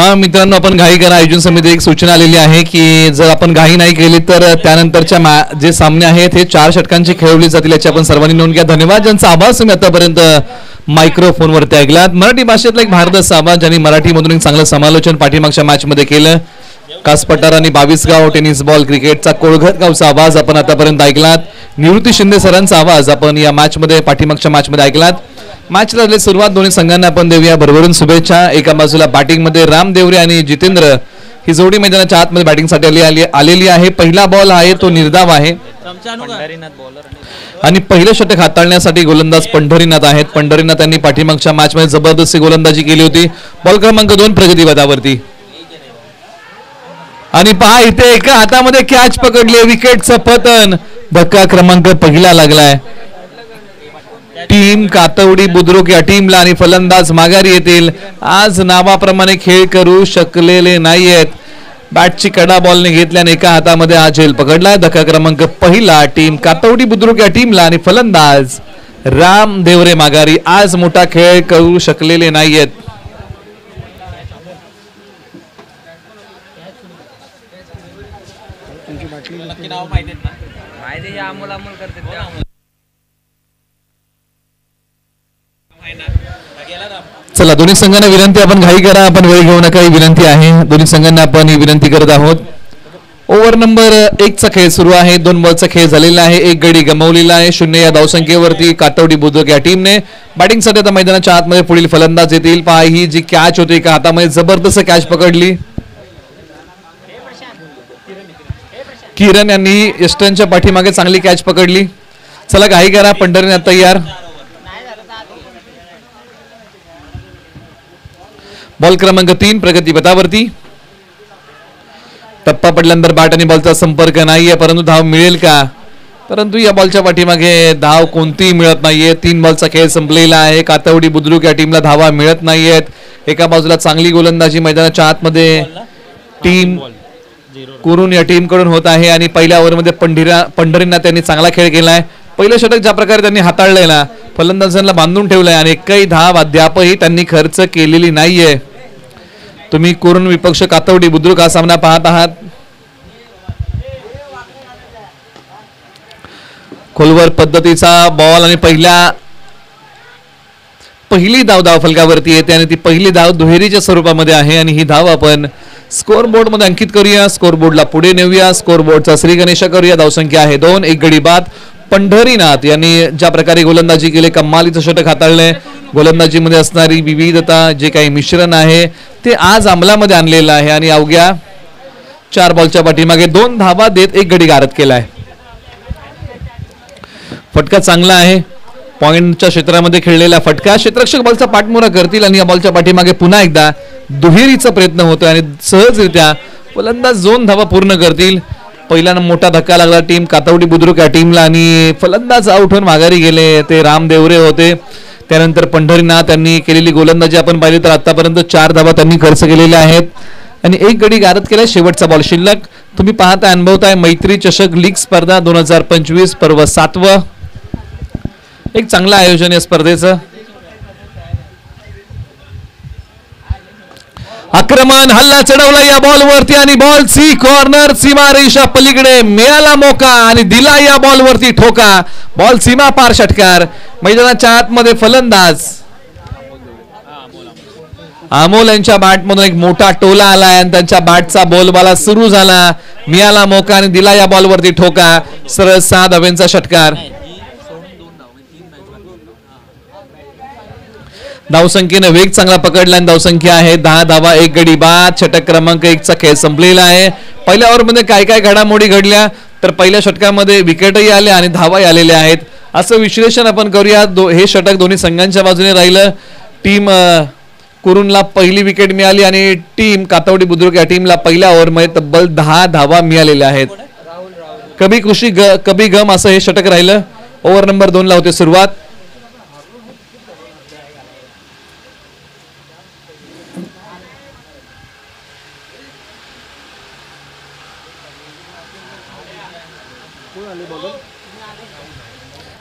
हा मित्रांनो, आपण घाई करा. आयोजन समिती एक सूचना आलेली आहे की जर आपण घाई नाही केली तर त्यानंतरच्या जे सामने आहेत हे 4 षटकांचे खेळवले जातील, याची आपण सर्वांनी नोंद घ्या. धन्यवाद. ज्यांचा आवाज तुम्ही आतापर्यंत मायक्रोफोनवरती ऐकलात. मराठी भाषेतला एक भारदस्त आवाज ज्यांनी मराठीमधून एक चांगलं समालोचन पाठीमागच्या मॅचमध्ये केलं. कास पठार आणि 22 गाव टेनिस बॉल क्रिकेटचा कोळघर गावचा आवाज आपण आतापर्यंत ऐकलात. निवृत्ती शिंदे सरांचा आवाज आपण या मॅचमध्ये पाठीमागच्या मॅचमध्ये ऐकलात. मॅचला झाली सुरुवात. दोन्ही संघांना आपण देऊया भरभरून शुभेच्छा. एका बाजूला बॅटिंगमध्ये राम देवरे आणि जितेंद्र ही जोडी मैदानाच्या आतमध्ये बॅटिंगसाठी आलेली आहे. पहिला बॉल आहे तो निर्धाव आहे आणि पहिलं षटक हाताळण्यासाठी गोलंदाज पंढरीनाथ आहेत. पंढरीनाथ यांनी पाठीमागच्या मॅचमध्ये जबरदस्त गोलंदाजी केली होती. बॉल क्रमांक 2 प्रगतीपथावरती आणि पहा इथे एका हातामध्ये कॅच पकडली. विकेटचं पतन. धक्का क्रमांक पहिला लागलाय. टीम कातवडी बुद्रुक या टीमला आणि फलंदाज माघारी येतील. आज नावाप्रमाणे खेळ करू शकलेले नाहीयेत. बॅटची कडा बॉलने घेतल्याने एका हातामध्ये हा झेल पकडला. धक्का क्रमांक पहिला टीम कातवडी बुद्रुक या टीमला आणि फलंदाज राम देवरे माघारी. आज मोठा खेळ करू शकलेले नाहीयेत. चला, दोन्ही संघांना विनंती, आपण घाई करा, आपण वेळ घेऊ नका ही विनंती आहे. दोन्ही संघांना आपण ही विनंती करत आहोत. ओव्हर नंबर 1 चा खेळ सुरू आहे. 2 बॉलचा खेळ झालेला आहे. 1 गडी गमावलेला आहे. 0 या धावसंख्येवरती कातवडी बुद्रुक या टीमने बॅटिंगसाठी आता मैदानाच्या आतमध्ये पुढील फलंदाज येतील. पहा ही जी कॅच होती एका हातामध्ये जबरदस्त कॅच पकडली. किरण यांनी यस्टनच्या पाठीमागे चांगली कॅच पकडली. चला घाई करा. पंढरीनाथ तयार. बॉल क्रमांक 3 प्रगतीपथावरती. टप्पा पडल्यानंतर बॅट आणि बॉलचा संपर्क नाहीये, परंतु धाव मिळेल का? परंतु या बॉलच्या पाठीमागे धाव कोणतीही मिळत नाहीये. 3 बॉलचा खेळ संपलेला आहे. कातवडी बुद्रुक या टीमला धावा मिळत नाहीयेत. एका बाजूला चांगली गोलंदाजी मैदानाच्या आतमध्ये टीम कुरून या टीम कडून होत आहे आणि पहिल्या ओव्हरमध्ये पंढरीनाथ त्यांनी चांगला खेळ केलाय. पहिलं षटक ज्या प्रकारे त्यांनी हाताळलंय ना, फलंदाजांना बांधून ठेवलंय आणि एकही धाव अद्यापही त्यांनी खर्च केलेली नाहीये. तुम्ही कुरून विपक्ष कातवडी बुद्रुक हा सामना पाहत आहात. खोलवर पद्धतीचा बॉल आणि पहिली धाव फलकावरती येते आणि ती पहिली धाव दुहेरीच्या स्वरूपामध्ये आहे आणि ही धाव आपण स्कोर बोर्ड मध्ये अंकित करूया. स्कोर बोर्डला पुढे नेऊया. स्कोर बोर्डचा श्री गणेश करूया. धावसंख्या आहे 2. 1 गडी बाद. पंढरीनाथ यांनी ज्या प्रकारे गोलंदाजी केली, कमालीचं षटक हाताळलंय. गोलंदाजीमध्ये असणारी विविधता, जे काही मिश्रण आहे ते आज अंमलामध्ये आणलेलं आहे आणि अवघ्या 4 बॉलच्या पाठीमागे 2 धावा देत 1 गडी गारद केलाय. फटका चांगला आहे. पॉइंटच्या क्षेत्रामध्ये खेळलेला फटका. क्षेत्ररक्षक बॉलचा पाठमोरा करतील आणि या बॉलच्या पाठीमागे पुन्हा एकदा दुहेरीचा प्रयत्न होतोय आणि सहजरित्या फलंदाज 2 धावा पूर्ण करतील. पहिला मोठा धक्का लागला टीम कातवडी बुद्रुक या टीमला आणि फलंदाज आउट होऊन माघारी गेले. ते राम देवरे होते. त्यानंतर पंढरीनाथ यांनी केलेली गोलंदाजी आपण पाहिली तर आतापर्यंत 4 धावा त्यांनी खर्च केलेल्या आहेत आणि 1 गडी गारद केला. शेवटचा बॉल शिल्लक. तुम्ही पाहताय, अनुभवताय मैत्री चषक लीग स्पर्धा 2025 पर्व 7वं. एक चांगलं आयोजन या स्पर्धेचं. आक्रमण, हल्ला चढवला या बॉलवरती आणि बॉलची कॉर्नर सीमारेषा पलीकडे. मिळाला मोका आणि दिला या बॉलवरती ठोका. बॉल सीमा पार षटकार. मैदानाच्या आतमध्ये फलंदाज अमोल यांच्या बॅटमधून एक मोठा टोला आलाय आणि त्यांच्या बॅटचा बोलबाला सुरू झाला. मिळाला मोका आणि दिला या बॉलवरती ठोका. सरळ 6 धावांचा षटकार. धावसंख्येने वेग चांगला पकडला आणि धावसंख्या आहे 10 धावा 1 गडी बाद. षटक क्रमांक 1 चा खेळ संपलेला आहे. पहिल्या ओव्हरमध्ये काय काय घडामोडी घडल्या तर पहिल्या षटकामध्ये विकेटही आल्या आणि धावाही आलेल्या आहेत. असं विश्लेषण आपण करूया. हे षटक दोन्ही संघांच्या बाजूने राहिलं. टीम कुरूनला पहिली विकेट मिळाली आणि टीम कातवडी बुद्रुक या टीमला पहिल्या ओव्हरमध्ये तब्बल 10 धावा मिळालेल्या आहेत. कभी खुशी कभी गम असं हे षटक राहिलं. ओव्हर नंबर 2 ला होते सुरुवात.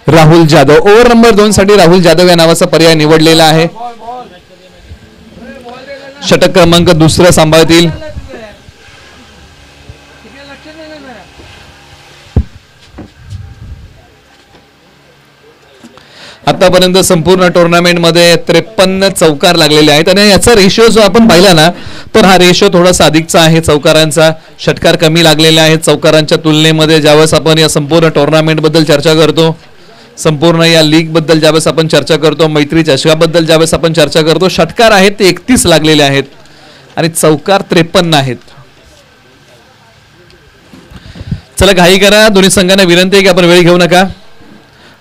राहुल जाधव. ओव्हर नंबर 2 साठी राहुल जाधव या नावाचा पर्याय निवडलेला आहे. षटक क्रमांक दुसरा सांभाळतील. आतापर्यंत संपूर्ण टुर्नामेंटमध्ये 53 चौकार लागलेले आहेत आणि याचा रेशो जो आपण पाहिला ना तर हा रेशो थोडासा अधिकचा आहे चौकारांचा. षटकार कमी लागलेले आहेत चौकारांच्या तुलनेमध्ये. ज्यावेळेस आपण या संपूर्ण टुर्नामेंट बद्दल चर्चा करतो, संपूर्ण या लीग बद्दल ज्यावेळेस आपण चर्चा करतो, मैत्री चषकाबद्दल ज्यावेळेस आपण चर्चा करतो, षटकार आहेत ते 31 लागलेले आहेत आणि चौकार 53 आहेत. चला घाई करा, दोन्ही संघांना विनंती आहे की आपण वेळ घेऊ नका.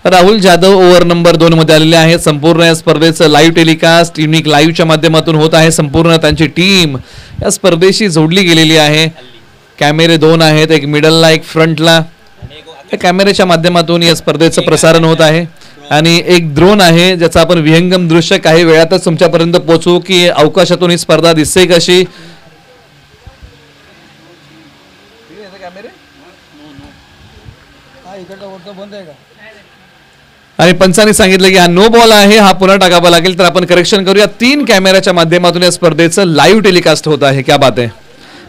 राहुल जाधव ओव्हर नंबर 2 मध्ये आलेले आहेत. संपूर्ण या स्पर्धेचं लाईव्ह टेलिकास्ट युनिक लाईव्हच्या माध्यमातून होत आहे. संपूर्ण त्यांची टीम या स्पर्धेशी जोडली गेलेली आहे. कॅमेरे 2 आहेत, एक मिडलला एक फ्रंटला. या कॅमेऱ्याच्या माध्यमातून या स्पर्धेचं प्रसारण होत आहे आणि एक ड्रोन आहे ज्याचं आपण विहंगम दृश्य काही वेळातच तुमच्यापर्यंत पोहोचवू की अवकाशातून ही स्पर्धा दिसते कशी. आणि पंचांनी सांगितलं की हा नो बॉल आहे, हा पुन्हा टाकावा लागेल. तर आपण करेक्शन करूया. 3 कॅमेऱ्याच्या माध्यमातून या स्पर्धेचं लाईव्ह टेलिकास्ट होत आहे. क्या बात आहे.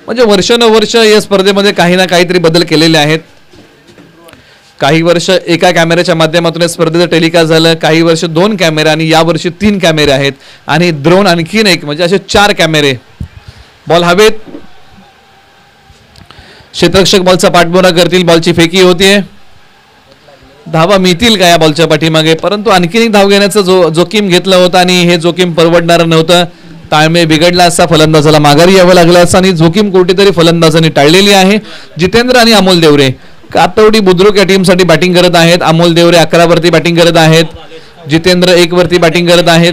म्हणजे वर्षानुवर्ष या स्पर्धेमध्ये काही ना काहीतरी बदल केलेले आहेत. काही वर्ष एका कॅमेऱ्याच्या माध्यमातून या स्पर्धेचं टेलिकास्ट झालं, काही वर्ष 2 कॅमेरे आणि यावर्षी 3 कॅमेरे आहेत आणि ड्रोन आणखीन एक, म्हणजे असे 4 कॅमेरे. बॉल हवेत, क्षेत्ररक्षक बॉलचा पाठबोरा करतील. बॉलची फेकी होतीये. धावा मिळतील का या बॉलच्या पाठीमागे, परंतु आणखीन एक धाव घेण्याचं जोखीम घेतलं होतं आणि हे जोखीम परवडणारं नव्हतं. ताळमेळ बिघडला असता फलंदाजाला माघारी यावं लागलं असं आणि जोखीम कुठेतरी फलंदाजांनी टाळलेली आहे. जितेंद्र आणि अमोल देवरे कातवडी बुद्रुक या टीमसाठी बॅटिंग करत आहेत. अमोल देवरे 11 वरती बॅटिंग करत आहेत, जितेंद्र 1 वरती बॅटिंग करत आहेत.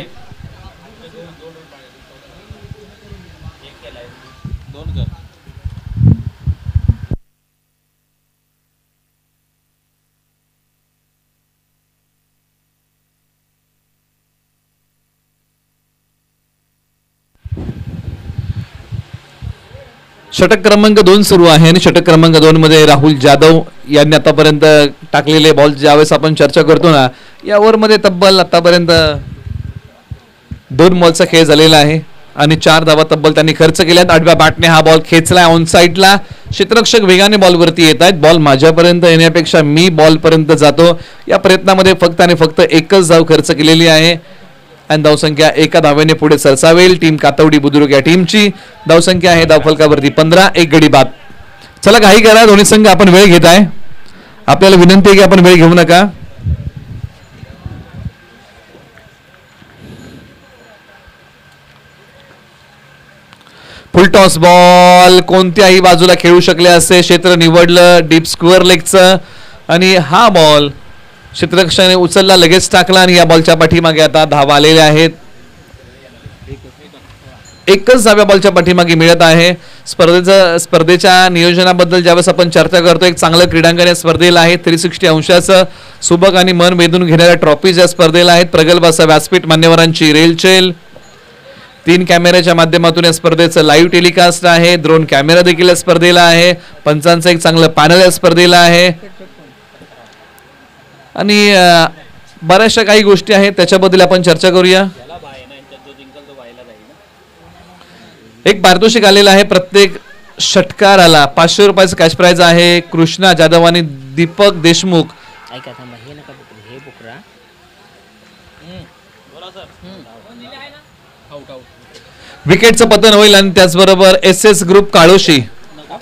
षटक क्रमांक 2 सुरू आहे आणि षटक क्रमांक 2 मध्ये राहुल जाधव यांनी आतापर्यंत टाकलेले बॉल ज्यावेळेस आपण चर्चा करतो ना या ओव्हरमध्ये तब्बल आतापर्यंत 2 बॉलचा खेळ झालेला आहे आणि 4 धावा तब्बल त्यांनी खर्च केल्यात. 8व्या बॅटने हा बॉल खेचलाय ऑन साईडला. क्षेत्ररक्षक वेगाने बॉलवरती येत आहेत. बॉल माझ्यापर्यंत येण्यापेक्षा मी बॉलपर्यंत जातो या प्रयत्नामध्ये फक्त आणि फक्त एकच धाव खर्च केलेली आहे आणि धावसंख्या 1 धावेने पुढे सरसावेल. टीम कातवडी बुद्रुक या टीमची धावसंख्या आहे धावफलकावरती 15, 1 गडी बाद. चला काही करा, दोन्ही संघ आपण वेळ घेत आहे. आपल्याला विनंती आहे की आपण वेळ घेऊ नका. फुल टॉस बॉल कोणत्याही बाजूला खेळू शकले असे क्षेत्र निवडलं डीप स्क्वेअर लेगचं आणि हा बॉल क्षेत्ररक्षकाने उचलला, लगेच टाकला आणि या बॉलच्या पाठीमागे आता धावा आलेल्या आहेत. एकच धाव्या बॉलच्या पाठीमागे मिळत आहे. स्पर्धेच्या नियोजनाबद्दल ज्यावेळेस आपण चर्चा करतो, एक चांगलं क्रीडांगण या स्पर्धेला आहे. 360 अंशाचं सुबक आणि मन वेधून घेणाऱ्या ट्रॉफीज या स्पर्धेला आहेत. प्रगल्भ असं व्यासपीठ, मान्यवरांची रेलचेल. 3 कॅमेऱ्याच्या माध्यमातून या स्पर्धेचं लाईव्ह टेलिकास्ट आहे. ड्रोन कॅमेरा देखील या स्पर्धेला आहे. पंचांचं एक चांगलं पॅनल या स्पर्धेला आहे आणि बऱ्याचशा काही गोष्टी आहेत त्याच्याबद्दल आपण चर्चा करूया. एक पारितोषिक आलेलं आहे प्रत्येक षटकाराला. 500 रुपयाचं कॅश प्राइज आहे. कृष्णा जाधव आणि दीपक देशमुख. विकेटचं पतन होईल आणि त्याचबरोबर SS ग्रुप काळोशी,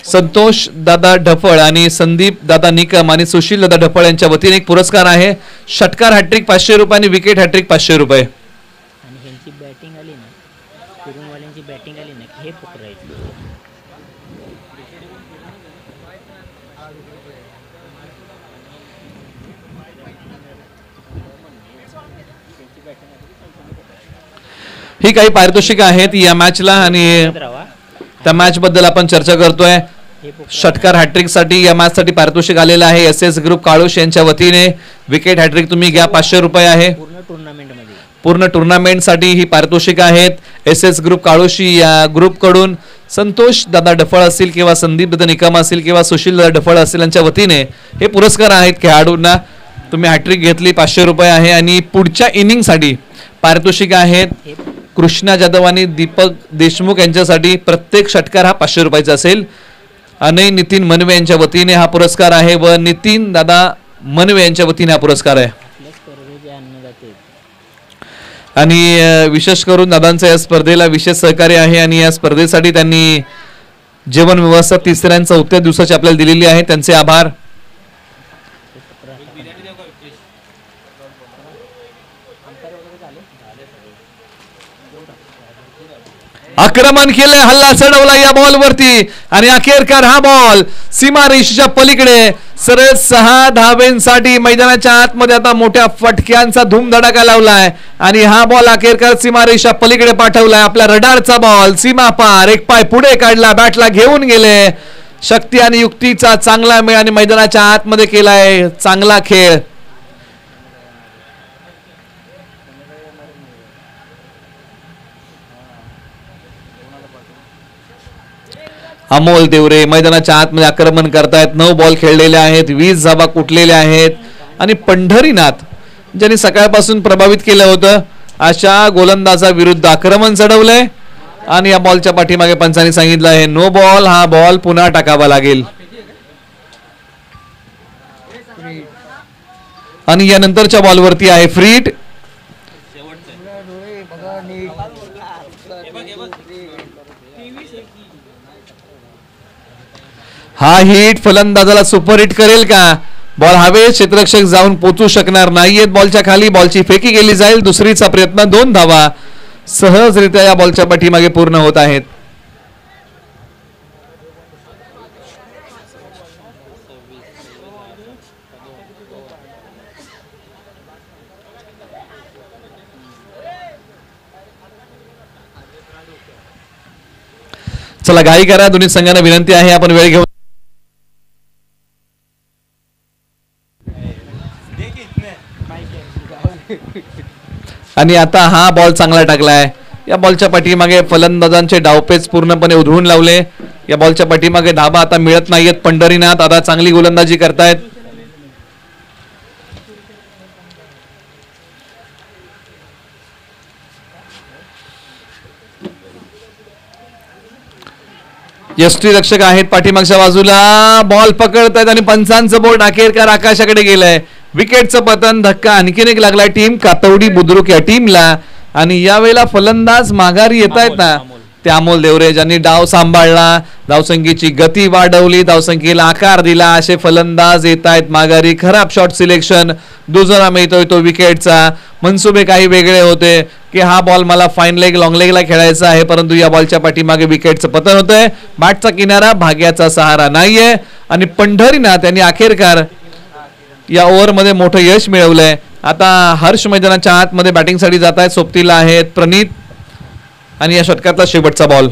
संतोष दादा ढफळ आणि संदीप दादा निकम आणि सुशील दादा ढफळ यांच्या वतीने एक पुरस्कार आहे. षटकार हॅट्रिक 500 रुपये आणि विकेट हॅट्रिक 500 रुपये. ही काही पारितोषिक आहेत या मॅचला आणि त्या मॅच बद्दल आपण चर्चा करतोय. षटकार हॅट्रिक साठी या मॅच साठी पारितोषिक आलेलं आहे SS ग्रुप काळोश यांच्या वतीने. विकेट हॅट्रिक तुम्ही घ्या 500 रुपये आहे. पूर्ण टुर्नामेंट साठी ही पारितोषिक आहेत. SS ग्रुप काळोशी या ग्रुप कडून संतोष दादा ढफळ असतील किंवा संदीप दादा निकम असतील किंवा सुशील दादा ढफळ असतील यांच्या वतीने हे पुरस्कार आहेत खेळाडूंना. तुम्ही हॅट्रिक घेतली 500 रुपये आहे आणि पुढच्या इनिंग साठी पारितोषिक आहेत. कृष्णा जाधव आणि दीपक देशमुख यांच्यासाठी प्रत्येक षटकार हा 500 रुपयाचा असेल. अनय नितीन मनवे यांच्या वतीने हा पुरस्कार आहे व नितीन दादा मनवे यांच्या वतीने हा पुरस्कार आहे. आणि विशेष करून दादांचं या स्पर्धेला विशेष सहकार्य आहे आणि या स्पर्धेसाठी त्यांनी जेवण व्यवस्था 3 चौथ्या दिवसाची आपल्याला दिलेली आहे. त्यांचे आभार. आक्रमण केलंय, हल्ला चढवला या बॉल वरती आणि अखेरकार हा बॉल सीमारेषेच्या पलीकडे सरळ 6 धावेंसाठी मैदानाच्या आतमध्ये आता मोठ्या फटक्यांचा धूमधडाका लावलाय आणि हा बॉल अखेरकार सीमारेषा पलीकडे पाठवलाय. आपला रडारचा बॉल सीमा पार, एक पाय पुढे काढला, बॅटला घेऊन गेले. शक्ती आणि युक्तीचा चांगला मेळ आणि मैदानाच्या आतमध्ये केलाय चांगला खेळ. अमोल देवरे मैदानाच्या आतमध्ये आक्रमण करतायत. 9 बॉल खेळलेले आहेत, 20 धावा कुठलेल्या आहेत आणि पंढरीनाथ ज्यांनी सकाळपासून प्रभावित केलं होतं अशा गोलंदाजा विरुद्ध आक्रमण चढवलंय आणि या बॉलच्या पाठीमागे पंचांनी सांगितलं आहे नो बॉल, हा बॉल पुन्हा टाकावा लागेल. आणि या नंतरच्या बॉलवरती आहे फ्री हिट. हा हिट फलंदाजाला सुपर हिट करेल का? बॉल हवेत, क्षेत्ररक्षक जाऊन पोचू शकणार नाहीयेत बॉलच्या खाली. बॉलची फेकी केली जाईल. दुसरीचा प्रयत्न, 2 धावा सहजरित्या या बॉलच्या पाठीमागे पूर्ण होत आहेत. चला घाई करा, दोन्ही संघांना विनंती आहे आपण वेळ घेऊ. आणि आता हा बॉल चांगला टाकलाय. या बॉलच्या पाठीमागे फलंदाजांचे डावपेच पूर्णपणे उधळून लावले. या बॉलच्या पाठीमागे धाबा आता मिळत नाहीयेत. पंढरीनाथ आता चांगली गोलंदाजी करतायत. यष्टी रक्षक आहेत पाठीमागच्या बाजूला. बॉल पकडतायत आणि पंचांचं बोट अखेरकार आकाशाकडे गेलंय. विकेटचं पतन, धक्का आणखीन एक लागलाय टीम कातवडी बुद्रुक या टीमला. आणि यावेळेला फलंदाज माघारी येत आहेत ना ते अमोल देवरे ज्यांनी डाव सांभाळला, धावसंख्येची गती वाढवली, धावसंख्येला आकार दिला. असे फलंदाज येत आहेत माघारी. खराब शॉट सिलेक्शन, दुजोरा मिळतोय तो विकेटचा. मनसुबे काही वेगळे होते की हा बॉल मला फाईन लेग लॉंग लेगला खेळायचा आहे, परंतु या बॉलच्या पाठीमागे विकेटचं पतन होतंय. बॅटचा किनारा, भाग्याचा सहारा नाहीये. आणि पंढरीनाथ यांनी अखेरकार या ओव्हरमध्ये मोठं यश मिळवलंय. आता हर्ष मैदानाच्या आतमध्ये बॅटिंगसाठी जात आहेत. सोबतीला आहेत प्रणित आणि या षटकातला शेवटचा बॉल.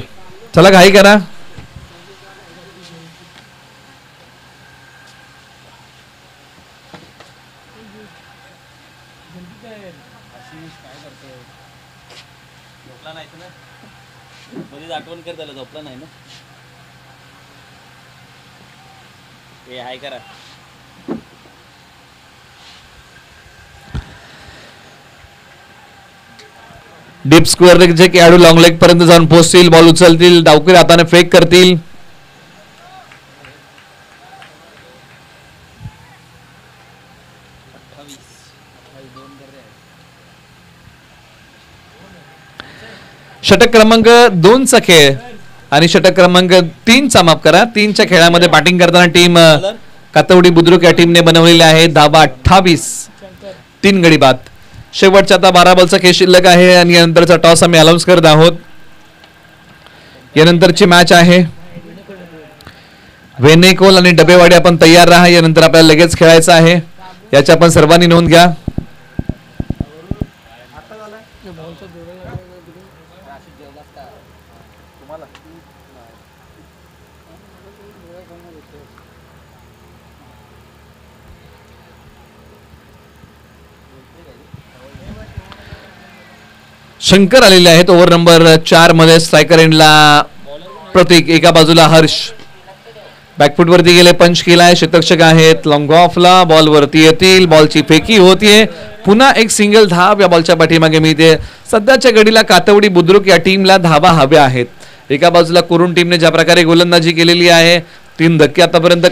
चला घाई करा. आठवण कर त्याला, झोपला नाही ना हे हाय करा. डीप स्क्वेअर लेग जे खेळाडू लॉंग लेग पर्यंत जाऊन पोहोचतील, बॉल उचलतील, डावखुरी हाताने फेक करतील. षटक क्रमांक 2 चा खेळ आणि षटक क्रमांक 3 चा माफ करा 3 च्या खेळामध्ये बॅटिंग करताना टीम कातवडी बुद्रुक या टीमने बनवलेले आहे. धाबा 28, 3 गडी बाद. शेवटचा आता 12 बॉलचा खेळ शिल्लक आहे आणि यानंतरचा टॉस आम्ही अनाउन्स करत आहोत. यानंतरची मॅच आहे वेनेकोल आणि डबेवाडी. आपण तयार राहा, यानंतर आपल्याला लगेच खेळायचं आहे. याची आपण सर्वांनी नोंद घ्या. शंकर आलेले आहेत ओव्हर नंबर 4 मध्ये. स्ट्रायकर एंडला प्रतीक, एका बाजूला हर्ष. बॅकफूट वरती गेले, पंच केलाय, शतरक्षक आहेत, लॉंग ऑफला बॉल वरती येतील, बॉलची फेकी होतीये, पुन्हा एक सिंगल धाव या बॉलच्या पाठीमागे मिळते. सध्याच्या घडीला कातवडी बुद्रुक या टीमला धावा हव्या आहेत. एका बाजूला कुरुण टीमने ज्या प्रकारे गोलंदाजी केलेली आहे, 3 धक्के आतापर्यंत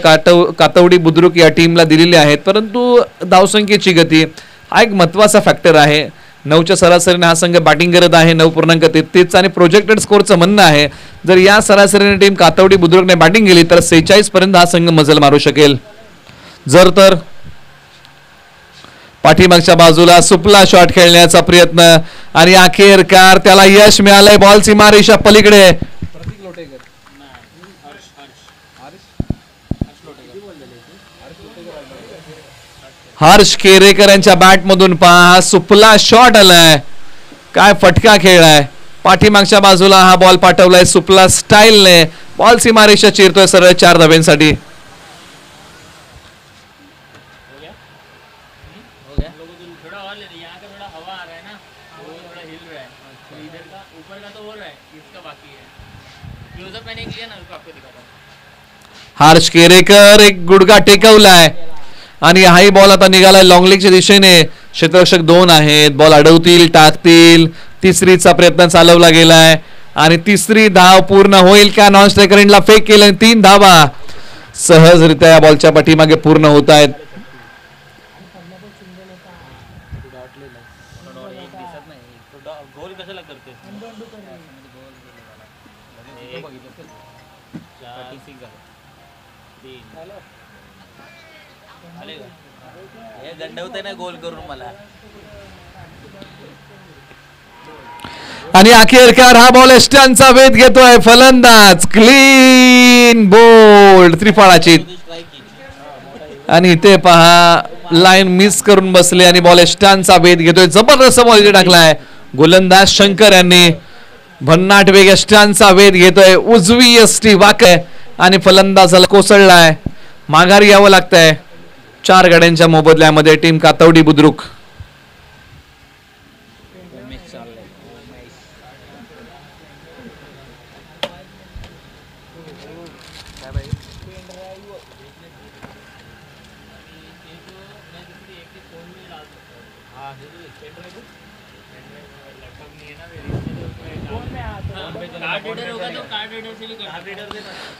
कातवडी बुद्रुक या टीमला दिलेले आहेत, परंतु धावसंख्येची गती हा एक महत्वाचा फॅक्टर आहे. 9च्या सरासरीने हा संघ बॅटिंग करत आहे, 9.33 आणि प्रोजेक्टेड स्कोरचं म्हणणं आहे जर या सरासरीने टीम कातवडी बुद्रुकने बॅटिंग केली तर 46 पर्यंत हा संघ मजल मारू शकेल. जर तर पाठीमागच्या बाजूला सुपला शॉट खेळण्याचा प्रयत्न आणि अखेरकार त्याला यश मिळालंय. बॉल सीमारेषा पलीकडे. हर्ष केरेकर यांच्या बॅट मधून पहा, सुपला शॉट आलाय, काय फटका खेळलाय. पाठीमागच्या बाजूला हा बॉल पाठवलाय सुपला स्टाईलने, बॉल सीमारेषा चिरतोय सरळ 4 धाब्यांसाठी. हर्ष केरेकर एक गुडघा टेकवलाय आणि हाही बॉल आता निघालाय लॉंग लेगच्या दिशेने. क्षेत्ररक्षक 2 आहेत, बॉल अडवतील, टाकतील. तिसरीचा प्रयत्न चालवला गेलाय आणि तिसरी धाव पूर्ण होईल का? नॉन स्ट्रायकर एंडला फेक केलं, 3 धावा सहजरित्या या बॉलच्या पाठीमागे पूर्ण होत आहेत. गोल करून मला आणि अखेरकार हा बॉल एस्टनचा वेध घेतोय फलंदाज. क्लीन बोल्ड त्रिफळाची आणि इथे पहा लाईन मिस करून बसले आणि बॉल एस्टनचा वेध घेतोय. जबरदस्त बॉल इथे टाकलाय गोलंदाज शंकर यांनी. भन्नाट वेग एस्टनचा वेध घेतोय, उजवी यष्टी वाकय आणि फलंदाजाला कोसळलाय. माघारी यावं लागतंय 4 गाड्यांच्या मोबदल्यामध्ये टीम कातवडी बुद्रुक.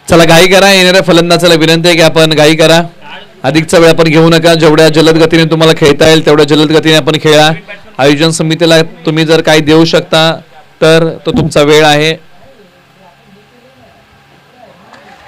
चला घाई करा, येणाऱ्या फलंदाजाला विनंती आहे की आपण घाई करा, अधिकचा वेळ आपण घेऊ नका. जेवढ्या जलद गतीने तुम्हाला खेळता येईल तेवढ्या जलद गतीने आपण खेळा. आयोजन समितीला तुम्ही जर काही देऊ शकता तर तो तुमचा वेळ आहे.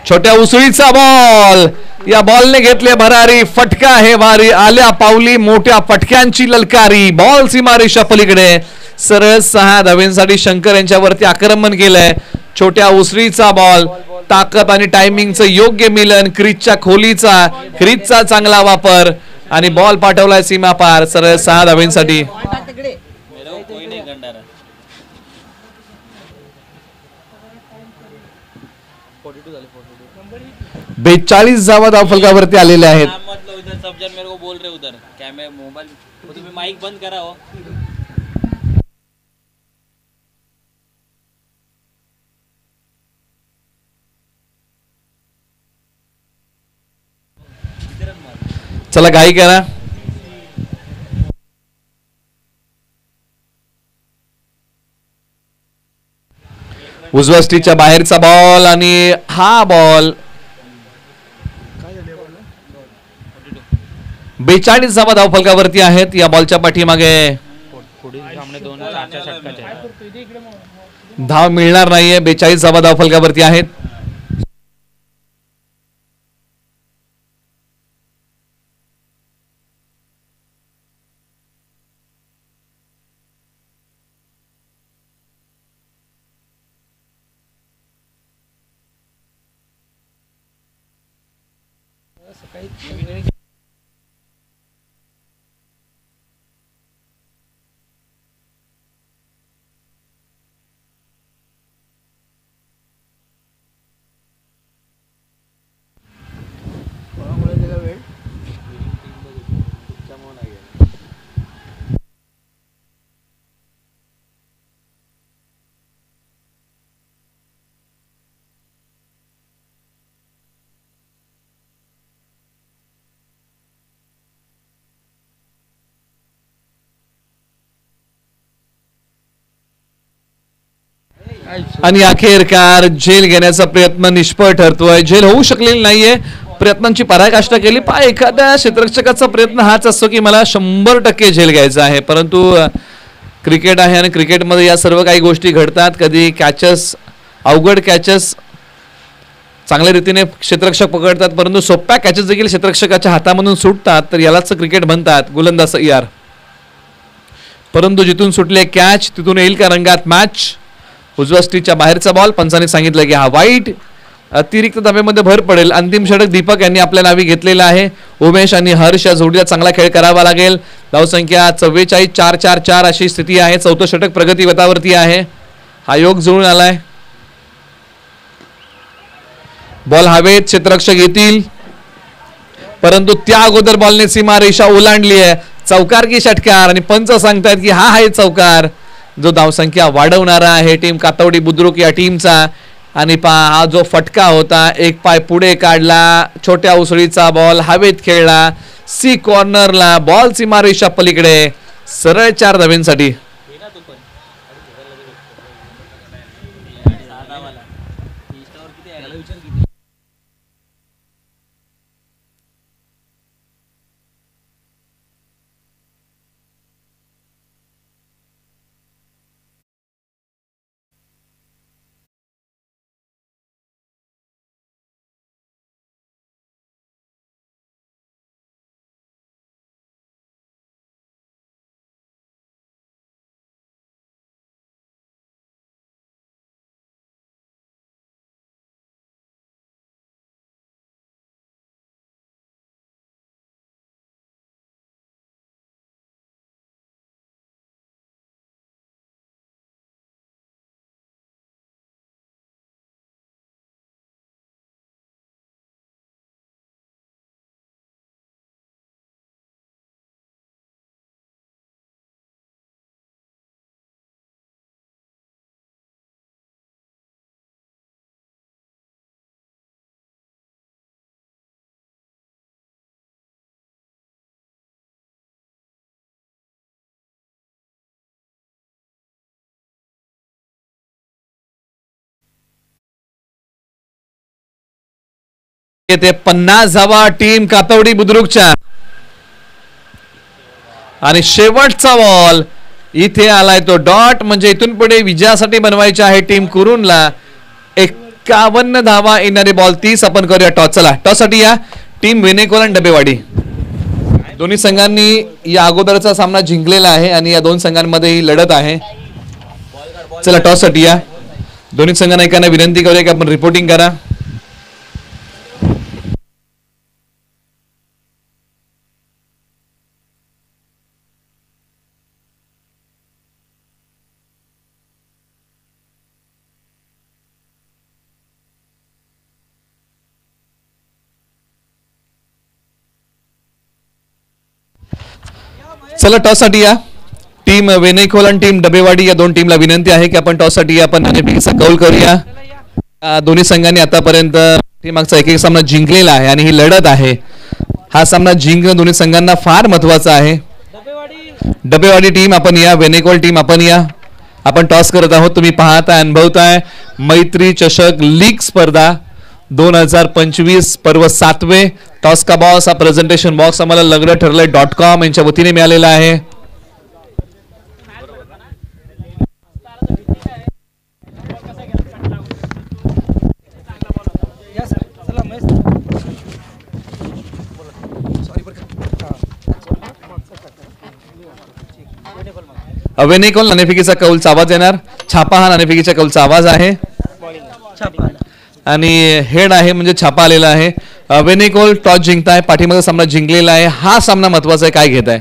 छोट्या उसळीचा बॉल, या बॉलने घेतले भरारी, फटका आहे वारी, आल्या पावली मोठ्या फटक्यांची ललकारी. बॉल सीमारेषा पलीकडे सरळ 6 धाव्यांसाठी शंकर यांच्यावरती आक्रमण केलंय. छोट्या उसळीचा बॉल, ताकद आणि टायमिंगचं योग्य मिलन, क्रीजचा चांगला वापर आणि बॉल पाठवलाय सीमा पार सरळ 6 धाव्यांसाठी. 42 धावा धावफलकावरती आलेल्या आहेत. माइक बंद करा हो. चला घाई करा. उजव्या स्टिकच्या बाहेरचा बॉल आणि हा बॉल 42 धावा धावफलकावरती आहेत. या बॉलच्या पाठीमागे धाव मिळणार नाहीये. 42 धावा धावफलकावरती आहेत. आणि अखेरकार झेल घेण्याचा प्रयत्न निष्फळ ठरतोय. झेल होऊ शकलेली नाहीये. प्रयत्नांची पराकाष्ठा केली. एखाद्या क्षेत्ररक्षकाचा प्रयत्न हाच असतो की मला 100% झेल घ्यायचा आहे, परंतु क्रिकेट आहे आणि क्रिकेटमध्ये या सर्व काही गोष्टी घडतात. कधी कॅचेस, अवघड कॅचेस चांगल्या रीतीने क्षेत्ररक्षक पकडतात, परंतु सोप्या कॅचेस देखील क्षेत्ररक्षकाच्या हातामधून सुटतात. तर यालाच क्रिकेट म्हणतात गोलंदाज यार. परंतु जिथून सुटले कॅच तिथून येईल का रंगात मॅच. उजव्या स्टिचच्या बाहेरचा बॉल. पंचाने सांगितलं की हा वाईट. अतिरिक्त धाब्यामध्ये भर पडेल. अंतिम षटक दीपक यांनी आपल्या नावी घेतलेलं आहे. उमेश आणि हर्ष या जोडीला चांगला खेळ करावा लागेल. धावसंख्या 44, 4-4-4 अशी स्थिती आहे. चौथं षटक प्रगतीपथावरती आहे. हा योग जुळून आलाय. बॉल हवेत, क्षेत्ररक्षक येतील, परंतु त्या अगोदर बॉलने सीमारेषा ओलांडली आहे. चौकार की षटकार, आणि पंच सांगतायत की हा आहे चौकार, जो धावसंख्या वाढवणारा आहे टीम कातवडी बुद्रुक या टीमचा. आणि हा जो फटका होता, एक पाय पुढे काढला, छोट्या उसळीचा बॉल हवेत खेळला, सी कॉर्नरला, बॉल सीमारेषा पलीकडे, सरळ 4 धाब्यांसाठी. ते 50 धावा टीम कातवडी बुद्रुकच्या. आणि शेवटचा बॉल इथे आलाय तो डॉट, म्हणजे इथून पुढे विजयासाठी बनवायचे आहे टीम कुरुनला. 51 धावा येणारे बॉल 30. आपण करूया टॉस. चला टॉस साठी या टीम वेनेकोल आणि डबेवाडी. दोन्ही संघांनी या अगोदरचा सामना जिंकलेला आहे आणि या दोन संघांमध्ये ही लढत आहे. चला टॉस साठी या. दोन्ही संघांना एकाने विनंती करूया की आपण रिपोर्टिंग करा. चला टॉस साठी या. टीम वेनेकोल आणि टीम डबेवाडी या दोन टीमला विनंती आहे की आपण टॉस साठी आपण कौल करूया. दोन्ही संघांनी आतापर्यंत मागचा एक सामना जिंकलेला आहे आणि ही लढत आहे. हा सामना जिंकणं दोन्ही संघांना फार महत्वाचा आहे. डबेवाडी टीम आपण या, वेनेकोल टीम आपण या. आपण टॉस करत आहोत. तुम्ही पाहताय, अनुभवताय मैत्री चषक लीग स्पर्धा 2025 पर्व 7वे. टॉस का बॉस हा प्रेझेंटेशन बॉक्स आम्हाला लग्न ठरलंय .com यांच्या वतीने मिळालेला आहे. वेनेकोल नाणेफेकीचा कौलचा आवाज येणार. छापा हा नाणेफेकीच्या कौलचा आवाज आहे आणि हेड आहे म्हणजे छापा आलेला आहे. वेनेकोल टॉस जिंकताय, पाठीमागचा सामना जिंकलेला आहे. हा सामना महत्वाचा आहे. काय घेत आहे?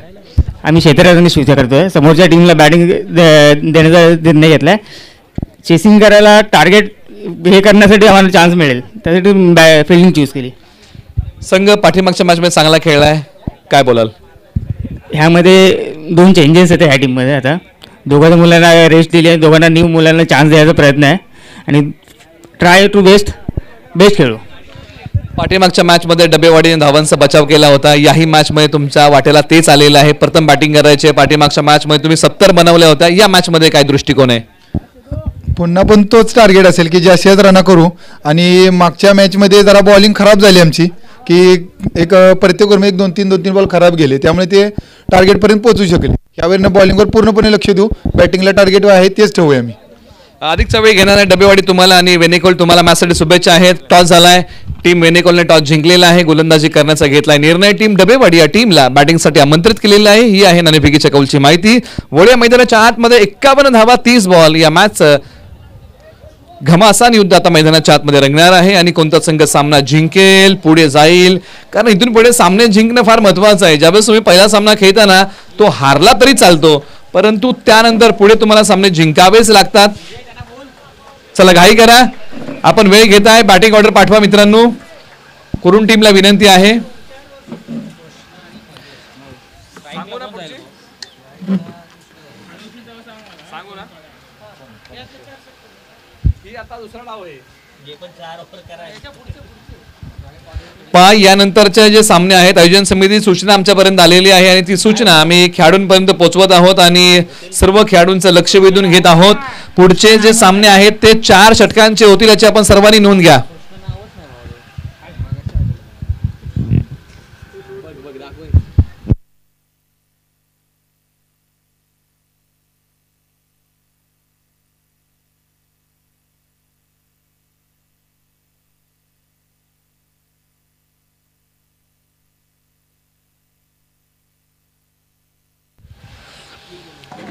आम्ही क्षेत्ररक्षण स्वीकार करतोय. समोरच्या टीमला बॅटिंग देण्याचा निर्णय घेतलाय. चेसिंग करायला टार्गेट हे करण्यासाठी आम्हाला चान्स मिळेल, त्यासाठी फिल्डिंग चूज केली. संघ पाठीमागच्या मॅचमध्ये चांगला खेळलाय, काय बोलाल? ह्यामध्ये 2 चेंजेस आहेत ह्या टीममध्ये. आता दोघांच्या मुलांना रेस्ट दिली आहे, दोघांना न्यू मुलांना चान्स द्यायचा प्रयत्न आहे आणि ट्राय टू बेस्ट खेळू. पाठीमागच्या मॅचमध्ये डबेवाडीने धावांचा बचाव केला होता. याही मॅचमध्ये तुमच्या वाटेला तेच आलेलं आहे. प्रथम बॅटिंग करायचे. पाठीमागच्या मॅचमध्ये तुम्ही 70 बनवल्या होत्या. या मॅचमध्ये काय दृष्टिकोन आहे? पुन्हा पण तोच टार्गेट असेल की जास्तीत रना करू. आणि मागच्या मॅचमध्ये जरा बॉलिंग खराब झाली आमची की एक प्रत्येक ओव्हरमध्ये 2-3 बॉल खराब गेले, त्यामुळे ते टार्गेटपर्यंत पोहोचू शकले. यावेळी बॉलिंगवर पूर्णपणे लक्ष देऊ, बॅटिंगला टार्गेट आहे तेच ठेवूया आम्ही. अधिकचा वेळ घेणार आहे डबेवाडी तुम्हाला आणि वेनेकोल तुम्हाला मॅचसाठी शुभेच्छा आहेत. टॉस झालाय, टीम वेनेकोलने टॉस जिंकलेला आहे, गोलंदाजी करण्याचा घेतलाय निर्णय. टीम डबेवाडी या टीमला बॅटिंगसाठी आमंत्रित केलेलं आहे. ही आहे नाणेफेकीच्या कौलची माहिती. वडीया मैदानाच्या आतमध्ये 51 धावा 30 बॉल या मॅच घमासान युद्ध आता मैदानाच्या आतमध्ये रंगणार आहे. आणि कोणता संघ सामना जिंकेल, पुढे जाईल, कारण इथून पुढे सामने जिंकणं फार महत्वाचं आहे. ज्यावेळेस तुम्ही पहिला सामना खेळताना तो हारला तरी चालतो, परंतु त्यानंतर पुढे तुम्हाला सामने जिंकावेच लागतात. चला घाई करा, आपण वेळ घेत आहे. बॅटिंग ऑर्डर पाठवा मित्रांनो, कुरुन टीमला विनंती आहे. पहा यानंतरचे जे सामने आहेत आयोजन समिती सूचना आमच्यापर्यंत आलेली आहे आणि ती सूचना आम्ही खेळाडूंपर्यंत पोहोचवत आहोत आणि सर्व खेळाडूंचं लक्ष वेधून घेत आहोत. पुढचे जे सामने आहेत ते 4 षटकांचे होतील याची आपण सर्वांनी नोंद घ्या.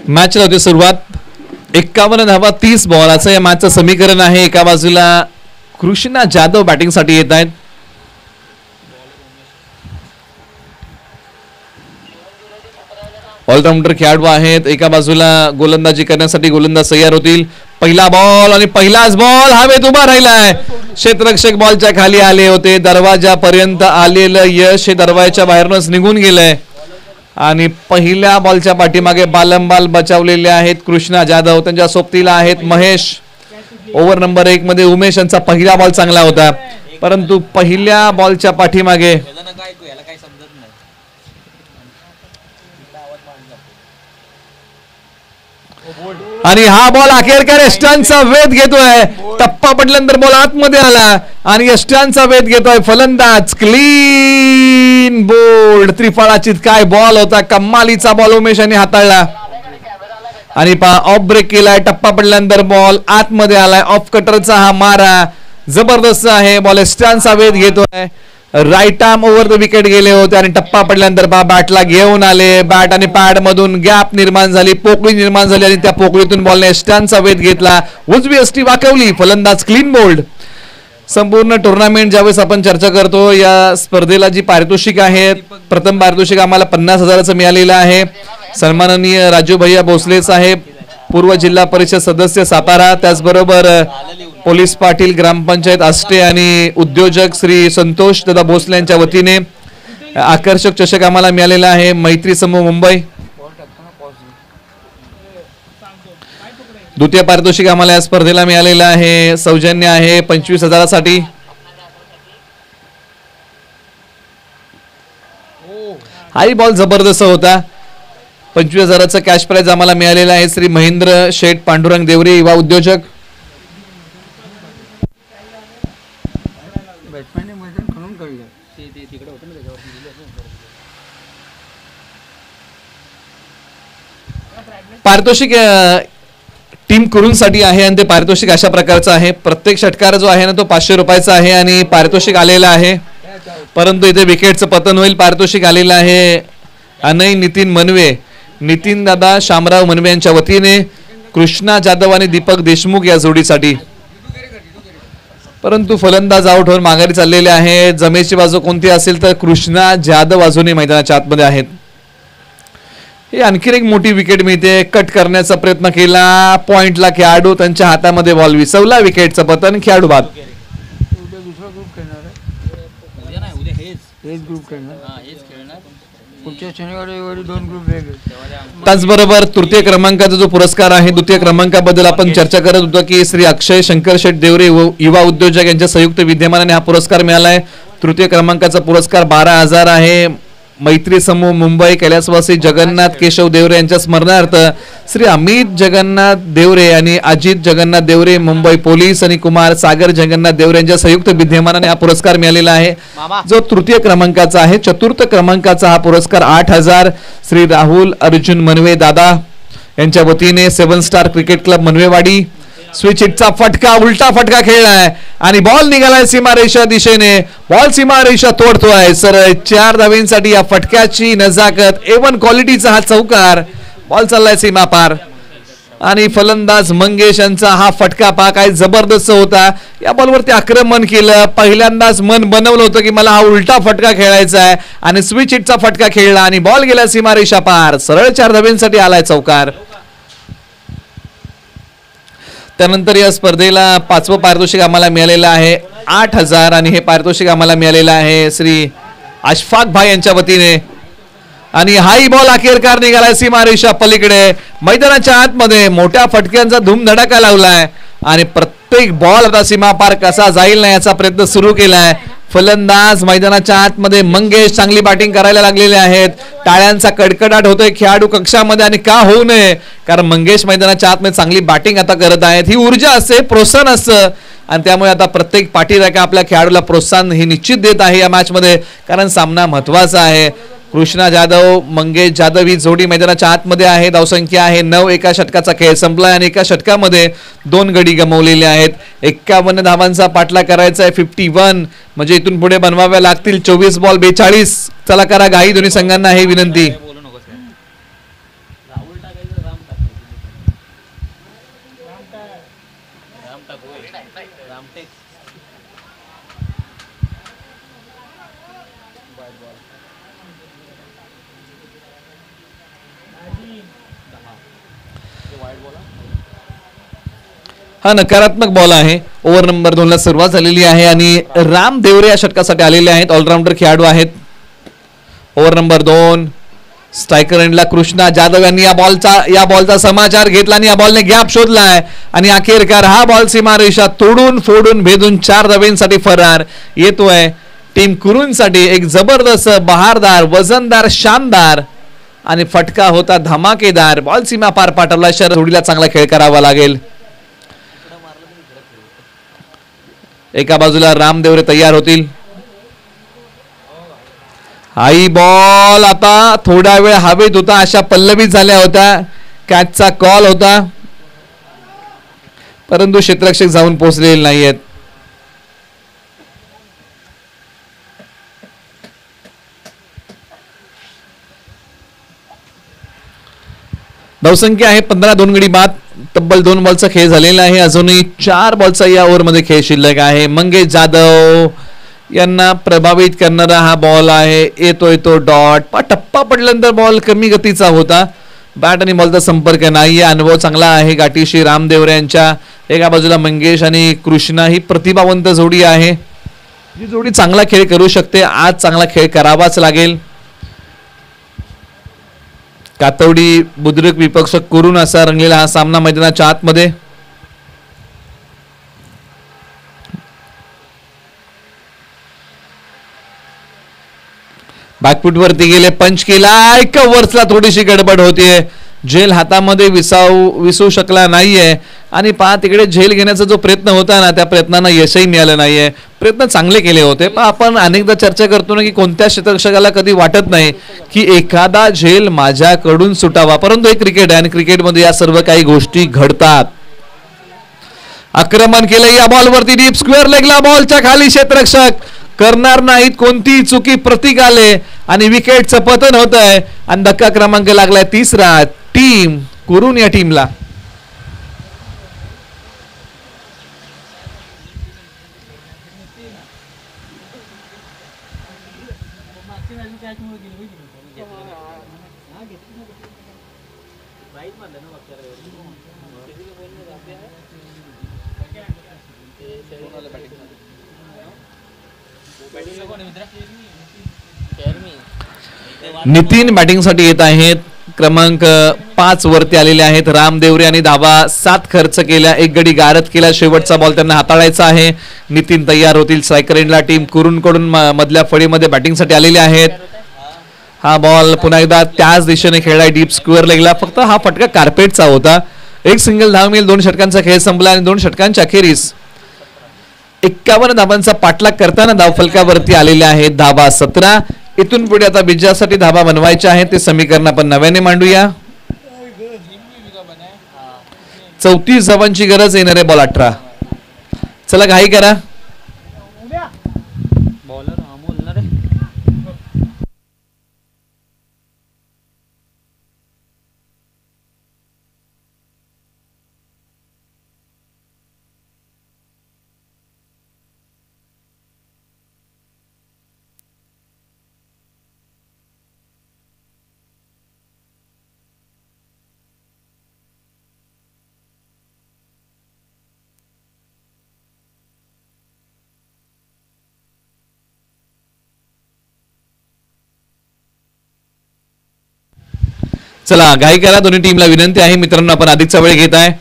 मॅचला होती सुरुवात. 51 धावा 30 बॉल असं या मॅचचं समीकरण आहे. एका बाजूला कृष्णा जाधव बॅटिंगसाठी येत आहेत. ऑलराऊंडर खेळाडू आहेत. एका बाजूला गोलंदाजी करण्यासाठी गोलंदाज तयार होतील. पहिला बॉल आणि पहिलाच बॉल हवेत उभा राहिलाय. क्षेत्ररक्षक बॉलच्या खाली आले होते, दरवाजापर्यंत आलेलं यश हे दरवाजाच्या बाहेरूनच निघून गेलंय आणि पहिल्या बॉलच्या पाठीमागे बालंबाल बचावलेले आहेत कृष्णा जाधव. त्यांच्या सोबतीला आहेत महेश. ओव्हर नंबर 1 मध्ये उमेश यांचा पहिला बॉल चांगला होता, परंतु पहिल्या बॉलच्या पाठीमागे आणि हा बॉल अखेरकार यष्टांचा वेध घेतोय. टप्पा पडल्यानंतर बॉल आतमध्ये आला आणि यष्टांचा वेध घेतोय फलंदाज. क्लीन बोल्ड, त्रिफळाचीत काय बॉल होता, कमालीचा बॉल उमेश यांनी हाताळला आणि ऑफ ब्रेक केलाय. टप्पा पडल्यानंतर बॉल आतमध्ये आलाय. ऑफ कटरचा हा मारा जबरदस्त आहे. बॉल यष्टांचा वेध घेतोय. Right arm over the wicket गेले होते आणि टप्पा पडल्यानंतर बॅटला घेऊन आले. बॅट आणि पॅड मधून गॅप निर्माण झाली, पोकळी निर्माण झाली आणि त्या पोकळीतून बॉलने यष्टांचा वेध घेतला. उजवी यष्टी वाकवली, फलंदाज क्लीन बोल्ड. संपूर्ण टुर्नामेंट ज्यावेळेस आपण चर्चा करतो या स्पर्धेला जी पारितोषिक आहे, प्रथम पारितोषिक आम्हाला 50,000चं मिळालेलं आहे. सन्माननीय राजू भैया भोसले साहेब, पूर्व जिल्हा परिषद सदस्य सातारा, त्याचबरोबर पोलीस पाटील ग्रामपंचायत आष्टे आणि उद्योजक श्री संतोष दादा भोसले यांच्या वतीने आकर्षक चषक आम्हाला मिळालेला आहे. मैत्री समूह मुंबई. द्वितीय पारितोषिक आम्हाला या स्पर्धेला मिळालेलं आहे. सौजन्य आहे 25,000साठी. हाही बॉल जबरदस्त होता. 25,000चं कॅश प्राइज आम्हाला मिळालेलं आहे. श्री महेंद्र शेठ पांडुरंग देवरे, युवा उद्योजक. पारितोषिक टीम कुरुंसाठी आहे आणि ते पारितोषिक अशा प्रकारचं आहे. प्रत्येक षटकार जो आहे ना तो 500 रुपयाचा आहे आणि पारितोषिक आलेलं आहे. परंतु इथे विकेटचं पतन होईल. पारितोषिक आलेलं आहे अनय नितीन मनवे, नितीन दादा शामराव मनवे यांच्या वतीने कृष्णा जाधव आणि दीपक देशमुख या जोडीसाठी. परंतु फलंदाज आउट होऊन माघारी चाललेले आहे. जमेची बाजू कोणती असेल तर कृष्णा जाधव अजूनही मैदानाच्या आतमध्ये आहेत. ही आणखी एक मोठी विकेट मिळते. कट करण्याचा प्रयत्न केला, पॉइंटला खेळाडू, त्यांच्या हातामध्ये बॉल विसवला. विकेटचं पतन, खेळाडू बाद. त्याचबरोबर तृतीय क्रमांकाचा जो पुरस्कार आहे, द्वितीय क्रमांकाबद्दल आपण चर्चा करत होतो की श्री अक्षय शंकर शेठ देवरे युवा उद्योजक यांच्या संयुक्त विद्यमानाने हा पुरस्कार मिळालाय. तृतीय क्रमांकाचा पुरस्कार 12,000 आहे. मैत्री समूह मुंबई कैलासवासी जगन्नाथ केशव देवरे यांच्या स्मरणार्थ श्री अमित जगन्नाथ देवरे आणि अजित जगन्नाथ देवरे मुंबई पोलीस आणि कुमार सागर जगन्नाथ देवरे यांच्या संयुक्त विद्यमानाने हा पुरस्कार मिळालेला आहे, जो तृतीय क्रमांकाचा आहे. चतुर्थ क्रमांकाचा हा पुरस्कार 8,000 श्री राहुल अर्जुन मनवे दादा यांच्या वतीने 7 स्टार क्रिकेट क्लब मनवेवाडी. स्विच हिटचा फटका, उलटा फटका खेळलाय आणि बॉल निघालाय सीमारेषा दिशेने. बॉल सीमारेषा तोडतोय सरळ 4 धावेंसाठी. या फटक्याची नजाकत, A1 क्वालिटीचा हा चौकार. बॉल चाललाय सीमा पार आणि फलंदाज मंगेश यांचा हा फटका पहा काय जबरदस्त होता. या बॉलवरती आक्रमण केलं, पहिल्यांदाच मन बनवलं होतं की मला हा उलटा फटका खेळायचा आहे आणि स्विच हिटचा फटका खेळला आणि बॉल गेला सीमारेषा पार. सरळ 4 धावेंसाठी आलाय चौकार. त्यानंतर या स्पर्धेला 5वं पारितोषिक आम्हाला मिळालेलं आहे 8,000 आणि हे पारितोषिक आम्हाला मिळालेलं आहे श्री अशफाक भाई यांच्या वतीने. आणि हाई बॉल अखेरकार निघालाय सीमारेषा पलीकडे. मैदानाच्या आतमध्ये मोठ्या फटक्यांचा धूमधडाका लावलाय आणि प्रत्येक बॉल आता सीमा पार कसा जाईल ना याचा प्रयत्न सुरू केलाय. फलंदाज मैदानाच्या आतमध्ये मंगेश चांगली बॅटिंग करायला लागलेले आहेत. टाळ्यांचा कडकडाट होतोय खेळाडू कक्षामध्ये आणि का होऊ नये, कारण मंगेश मैदानाच्या आतमध्ये चांगली बॅटिंग आता करत आहेत. ही ऊर्जा असते, प्रोत्साहन असतं आणि त्यामुळे आता प्रत्येक पाठीराखा आपल्या खेळाडूला प्रोत्साहन हे निश्चित देत आहे या मॅच मध्ये, कारण सामना महत्वाचा आहे. कृष्णा जाधव मंगेश जाधव ही जोडी मैदानाच्या आतमध्ये आहे. धावसंख्या आहे 9. एका षटकाचा खेळ संपलाय आणि एका षटकामध्ये 2 गडी गमावलेले आहेत. 51 धावांचा पाठला करायचा आहे. 51 म्हणजे इथून पुढे बनवाव्या लागतील 24 बॉल 42. चला करा घाई दोन्ही संघांना हे विनंती. हा नकारात्मक बॉल आहे. ओव्हर नंबर 2 ला सुरुवात झालेली आहे आणि राम देवरे या षटकासाठी आलेले आहेत. ऑलराऊंडर खेळाडू आहेत. ओव्हर नंबर 2 स्ट्रायकर एंडला कृष्णा जाधव यांनी या बॉलचा समाचार घेतला आणि या बॉलने गॅप शोधलाय आणि अखेरकार हा बॉल सीमारेषा तोडून फोडून भेदून 4 धावेंसाठी फरार येतोय. टीम कुरूंसाठी एक जबरदस्त बहारदार वजनदार शानदार आणि फटका होता धमाकेदार. बॉल सीमा पार पाठवला. शरद जोडीला चांगला खेळ करावा लागेल. एका बाजूला राम देवरे तयार होतील. हाई बॉल आता थोडा वेळ हवेत होता, अशा पल्लवीत झाल्या होत्या. कॅचचा कॉल होता परंतु क्षेत्ररक्षक जाऊन पोहोचलेले नाहीयेत. धावसंख्या आहे 15. 2 गडी बाद. तब्बल 2 बॉलचा खेळ झालेला आहे. अजूनही 4 बॉलचा या ओव्हरमध्ये खेळ शिल्लक आहे. मंगेश जाधव यांना प्रभावित करणारा हा बॉल आहे. येतोय तो डॉट. टप्पा पडल्यानंतर बॉल कमी गतीचा होता. बॅट आणि बॉलचा संपर्क नाहीये. अनुभव चांगला आहे गाठीशी राम देवरे यांच्या. एका बाजूला मंगेश आणि कृष्णा ही प्रतिभावंत जोडी आहे. ही जोडी चांगला खेळ करू शकते. आज चांगला खेळ करावाच लागेल. कातवडी बुद्रुक विपक्ष करून असा रंगलेला हा सामना मैदानाच्या आतमध्ये. बॅकफुट वरती गेले, पंच केला. कव्हर्सला थोडीशी गडबड होतीये. झेल हातामध्ये विसू शकला नाहीये आणि पहा तिकडे झेल घेण्याचा जो प्रयत्न होता ना त्या प्रयत्नांना यशही मिळालं नाहीये. प्रयत्न चांगले केले होते पण आपण अनेकदा चर्चा करतो ना की कोणत्या क्षेत्ररक्षकाला कधी वाटत नाही की एखादा झेल माझ्याकडून सुटावा, परंतु हे क्रिकेट आहे आणि क्रिकेटमध्ये या सर्व काही गोष्टी घडतात. आक्रमण केलं या बॉलवरती. डीप स्क्वेअर लेगला बॉलच्या खाली क्षेत्ररक्षक करणार नाहीत कोणती चुकी. प्रतीक आले आणि विकेटचं पतन होत आहे आणि धक्का क्रमांक लागलाय 3रा टीम कुरून या टीमला. नितीन बॅटिंग साठी येत आहेत. क्रमांक 5 वरती आलेले आहेत राम देवरे आणि धावा 7 खर्च केल्या. 1 गडी गारद केला. शेवटचा बॉल त्यांना हाताळायचा आहे. नितीन तयार होतील. स्ट्रायकर एंडला टीम कुरून कडून मधल्या फळीमध्ये बॅटिंग साठी आलेले आहेत. हा बॉल पुन्हा एकदा त्याच दिशेने खेळलाय डीप स्क्वेअर लेगला. फक्त हा फटका कार्पेटचा होता. एक सिंगल धाव मिळेल. 2 षटकांचा खेळ संपला आणि 2 षटकांच्या अखेरीस 51 धाबांचा पाठलाग करताना धावफलकावरती आलेले आहेत धाबा 17. इथून पुढे आता विजयासाठी धाबा बनवायचे आहेत. ते समीकरण आपण नव्याने मांडूया. 34 धावांची गरज. येणारे बॉल 18. चला घाई करा. बॉलर अमोल ना रे. चला घाई करा. दोन्ही टीमला विनंती आहे मित्रांनो, आपण अधिकचा वेळ घेत आहे.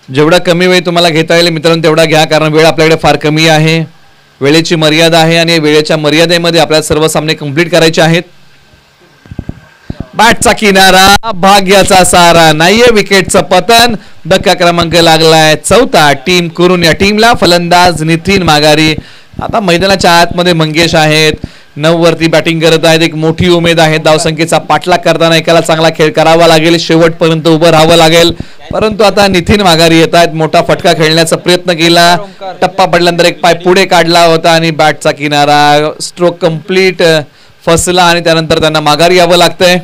जेवढा कमी वेळ तुम्हाला घेता येईल मित्रांनो तेवढा घ्या, कारण वेळ आपल्याकडे फार कमी आहे. वेळेची मर्यादा आहे आणि वेळेच्या मर्यादेमध्ये आपल्याला सर्व सामने कंप्लीट करायचे आहेत. बॅटचा किनारा, भाग्याचा सारा नाहीये. विकेटचं पतन. धक्का क्रमांक लागलाय 4. टीम करून या टीमला फलंदाज नितीन माघारी. आता मैदानाच्या आतमध्ये मंगेश आहेत. 9 वरती बॅटिंग करत आहेत. एक मोठी उमेद आहे. धावसंख्येचा पाठलाग करताना एकाला चांगला खेळ करावा लागेल. शेवटपर्यंत उभं राहावं लागेल. परंतु आता नितीन माघारी येत आहेत. मोठा फटका खेळण्याचा प्रयत्न केला. टप्पा पडल्यानंतर एक पाय पुढे काढला होता आणि बॅटचा किनारा. स्ट्रोक कंप्लीट फसला आणि त्यानंतर त्यांना माघारी यावं लागतंय.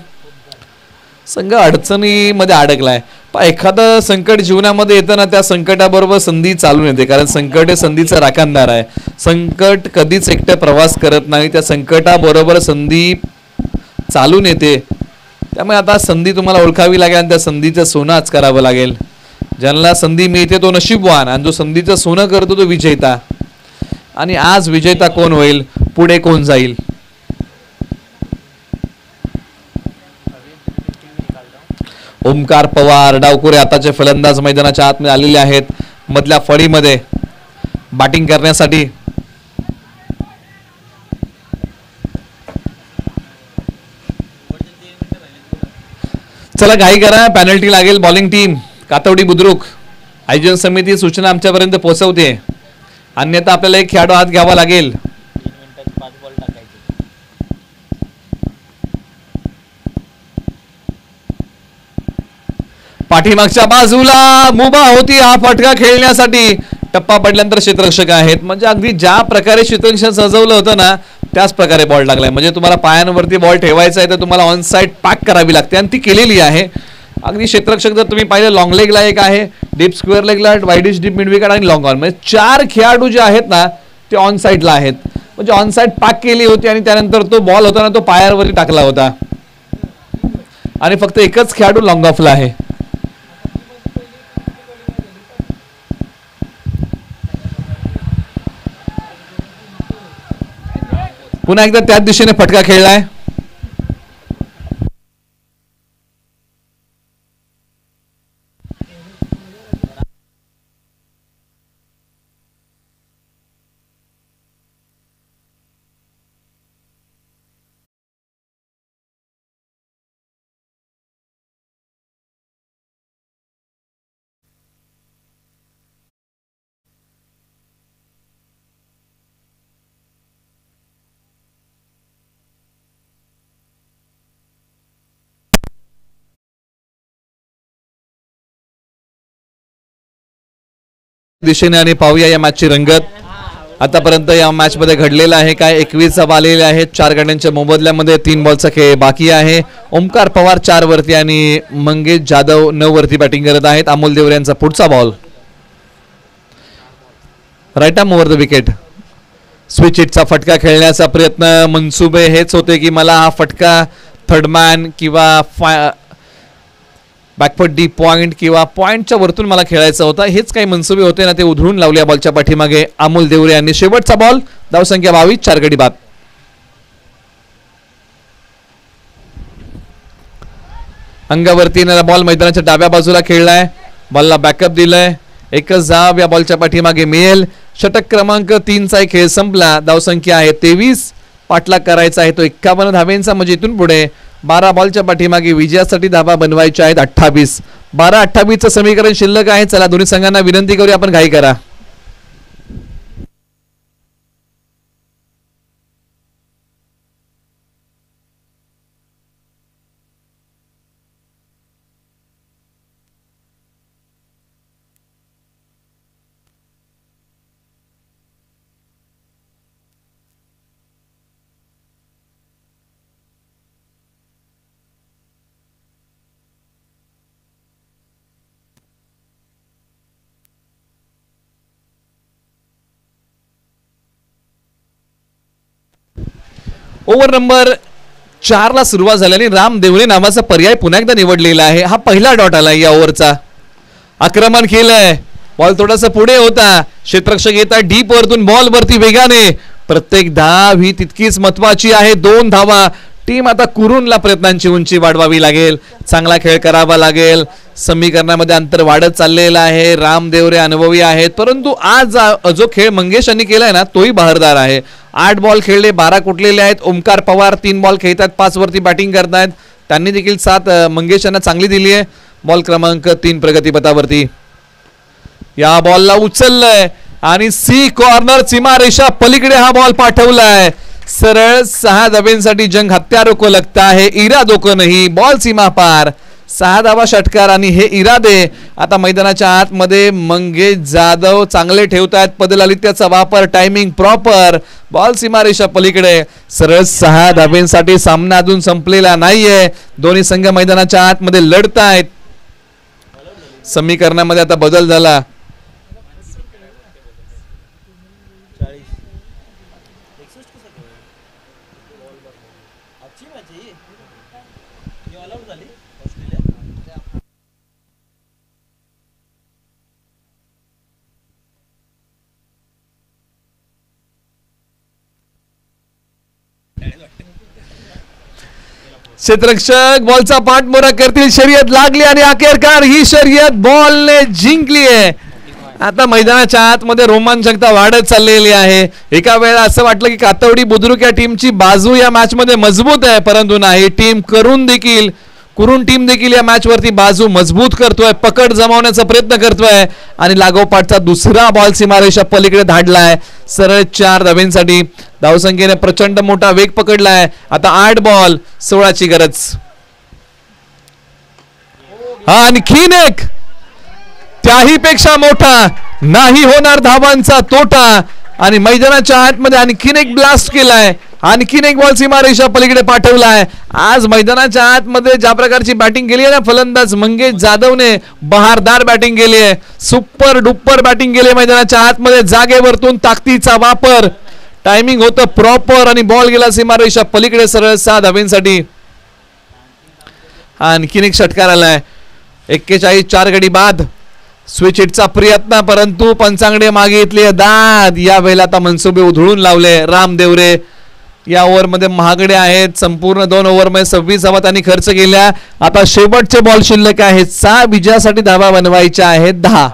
संघ अडचणीमध्ये अडकलाय. एखादं संकट जीवनामध्ये येतं ना, त्या संकटाबरोबर संधी चालून येते. कारण संकट हे संधीचा राखणदार आहे. संकट कधीच एकटं प्रवास करत नाही. त्या संकटाबरोबर संधी चालून येते. त्यामुळे आता संधी तुम्हाला ओळखावी लागेल आणि त्या संधीचं सोनं आज करावं लागेल. ज्यांना संधी मिळते तो नशीबवान आणि जो संधीचं सोनं करतो तो विजेता. आणि आज विजेता कोण होईल, पुढे कोण जाईल. ओमकार पवार डावकुरे आताचे फलंदाज मैदानाच्या आतमध्ये आलेले आहेत. मधल्या फळीमध्ये बॅटिंग करण्यासाठी. चला घाई करा. पॅनल्टी लागेल. Bowling team Katwadi Budruk. आयोजन समिती सूचना आमच्यापर्यंत पोहोचवते. अन्यथा आपल्याला एक खेळाडू हात घ्यावा लागेल. 3 मिनिटात 5 बॉल टाकायचे. पाठीमागच्या बाजूला मुभा होती हा फटका खेळण्यासाठी. टप्पा पडल्यानंतर क्षेत्ररक्षक आहेत. म्हणजे अगदी ज्या प्रकारे क्षेत्ररक्षक सजवलं होतं ना त्याच प्रकारे बॉल लागलाय. म्हणजे तुम्हाला पायांवरती बॉल ठेवायचा आहे तर तुम्हाला ऑन साइड पॅक करावी लागते आणि ती केलेली आहे. अगदी क्षेत्ररक्षक जर तुम्ही पाहिलं लॉंग लेगला एक आहे, डीप स्क्वेअर लेगला, वाईडिश डीप मिड विकेट आणि लॉंग ऑन. म्हणजे 4 खेळाडू जे आहेत ना ते ऑन साइडला आहेत. म्हणजे ऑन साइड पॅक केली होती आणि त्यानंतर तो बॉल होता ना तो पायावरती टाकला होता आणि फक्त एकच खेळाडू लॉंग ऑफला आहे. पुन्हा एकदा त्याच दिशेने फटका खेळलाय. दिशेने आणि पाहूया या मॅचची रंगत. आतापर्यंत या मॅच मध्ये घडलेला आहे काय. 21 धावा आलेल्या आहेत. 4 गड्यांच्या मोबदल्यामध्ये 3 बॉलचा खेळ बाकी आहे. ओमकार पवार 4 वरती आणि मंगेश जाधव 9 वरती बॅटिंग करत आहेत. अमोल देवरे यांचा पुढचा ball. Right arm over the wicket. Switch हिटचा फटका खेळण्याचा प्रयत्न. मनसुबे हेच होते की मला हा फटका थर्डमॅन किंवा बॅकफुट डी पॉइंट किंवा पॉइंटच्या वरतून मला खेळायचा होता. हेच काही मनसुबे होते ना ते उधळून लावले या बॉलच्या पाठीमागे अमोल देवरे यांनी. शेवटचा बॉल. धावसंख्या 22. 4 गडी बाद. अंगावरती येणारा बॉल मैदानाच्या डाव्या बाजूला खेळलाय. बॉलला बॅकअप दिलंय. एकच धाव या बॉलच्या पाठीमागे मिळेल. षटक क्रमांक 3चा खेळ संपला. धावसंख्या आहे 23. पाठलाग करायचा आहे तो 51 धावेंचा, म्हणजे इथून पुढे 12 बॉलच्या पाठीमागे विजयासाठी धावा बनवायच्या आहेत 28. 12-28चं समीकरण शिल्लक आहे. चला दोन्ही संघांना विनंती करूया आपण घाई करा. ओव्हर नंबर 4 ला सुरुवात झाल्याने राम देवरे नावाचा पर्याय पुन्हा एकदा निवडलेला आहे. हा पहिला डॉट आला या ओव्हरचा. आक्रमण केलंय, बॉल थोडासा पुढे होता, क्षेत्ररक्षक येतात डीप वरतून बॉल वरती वेगाने. प्रत्येक धाव ही तितकीच महत्वाची आहे. 2 धावा. टीम आता कुरूनला प्रयत्नांची उंची वाढवावी लागेल, चांगला खेळ करावा लागेल. समीकरणामध्ये अंतर वाढत चाललेलं आहे. राम देवरे अनुभवी आहेत, परंतु आज जो खेळ मंगेश यांनी केलाय ना तोही बहारदार आहे. 8 बॉल खेळले, 12 कुठलेले आहेत. ओमकार पवार 3 बॉल खेळतात, 5 वरती बॅटिंग करतायत. त्यांनी देखील 7 मंगेश यांना चांगली दिली आहे. बॉल क्रमांक 3 प्रगतीपथावरती. या बॉलला उचललंय आणि सी कॉर्नर सीमारेषा पलीकडे हा बॉल पाठवलाय. सरळ 6 धावेंसाठी जंग हत्यारों को लगता है इरादों को नहीं. बॉल सीमा पार. 6 धावा षटकार आणि हे इरादे. आता मैदानाच्या आतमध्ये मंगेश जाधव चांगले ठेवतायत. पदलालित्याचा वापर, टायमिंग प्रॉपर. बॉल सीमारेषा पलीकडे. सरळ 6 धावेंसाठी सामना अजून संपलेला नाहीये. दोन्ही संघ मैदानाच्या आतमध्ये लढतायत. समीकरणामध्ये आता बदल झाला. क्षेत्ररक्षक बॉलचा पाठमोरा करतील. शर्यत लागली आणि अखेरकार ही शर्यत बॉलने जिंकली आहे. आता मैदानाच्या आतमध्ये रोमांचकता वाढत चाललेली आहे. एका वेळा असं वाटलं की कातवडी बुद्रुक या टीमची बाजू या मॅच मध्ये मजबूत आहे, परंतु नाही. कुरून टीम देखील या मॅच वरती बाजू मजबूत करतोय, पकड जमावण्याचा प्रयत्न करतोय आणि लागोपाठचा दुसरा बॉल सीमारेषा पलीकडे धाडलाय. सरळ 4 धावेंसाठी. धावसंख्येने प्रचंड मोठा वेग पकडलाय. आता 8 बॉल 16ची गरज. हा आणखीन एक, त्याही पेक्षा मोठा. नाही होणार धावांचा तोटा आणि मैदानाच्या आतमध्ये आणखीन एक ब्लास्ट केलाय. आणखीन एक बॉल सीमारेषा पलीकडे पाठवलाय. आज मैदानाच्या आतमध्ये ज्या प्रकारची बॅटिंग केली आहे ना फलंदाज मंगेश जाधवने, बहारदार बॅटिंग केली आहे. सुपर डुपर बॅटिंग केली आहे मैदानाच्या आतमध्ये. जागेवरतून ताकदीचा वापर, टायमिंग होतं प्रॉपर आणि बॉल गेला सीमारेषा पलीकडे. सरळ 6 धावेंसाठी. आणखीन एक षटकार आलाय. 41 4 गडी बाद. स्विच हिटचा प्रयत्न, परंतु पंचांगडे मागितले दाद. या वेळेला आता मनसुबे उधळून लावले राम देवरे. या ओव्हरमध्ये महागडे आहेत. संपूर्ण 2 ओव्हरमध्ये 26 धावा त्यांनी खर्च केल्या. आता शेवटचे बॉल शिल्लक आहेत. 6 विजयासाठी धावा बनवायच्या आहेत 10.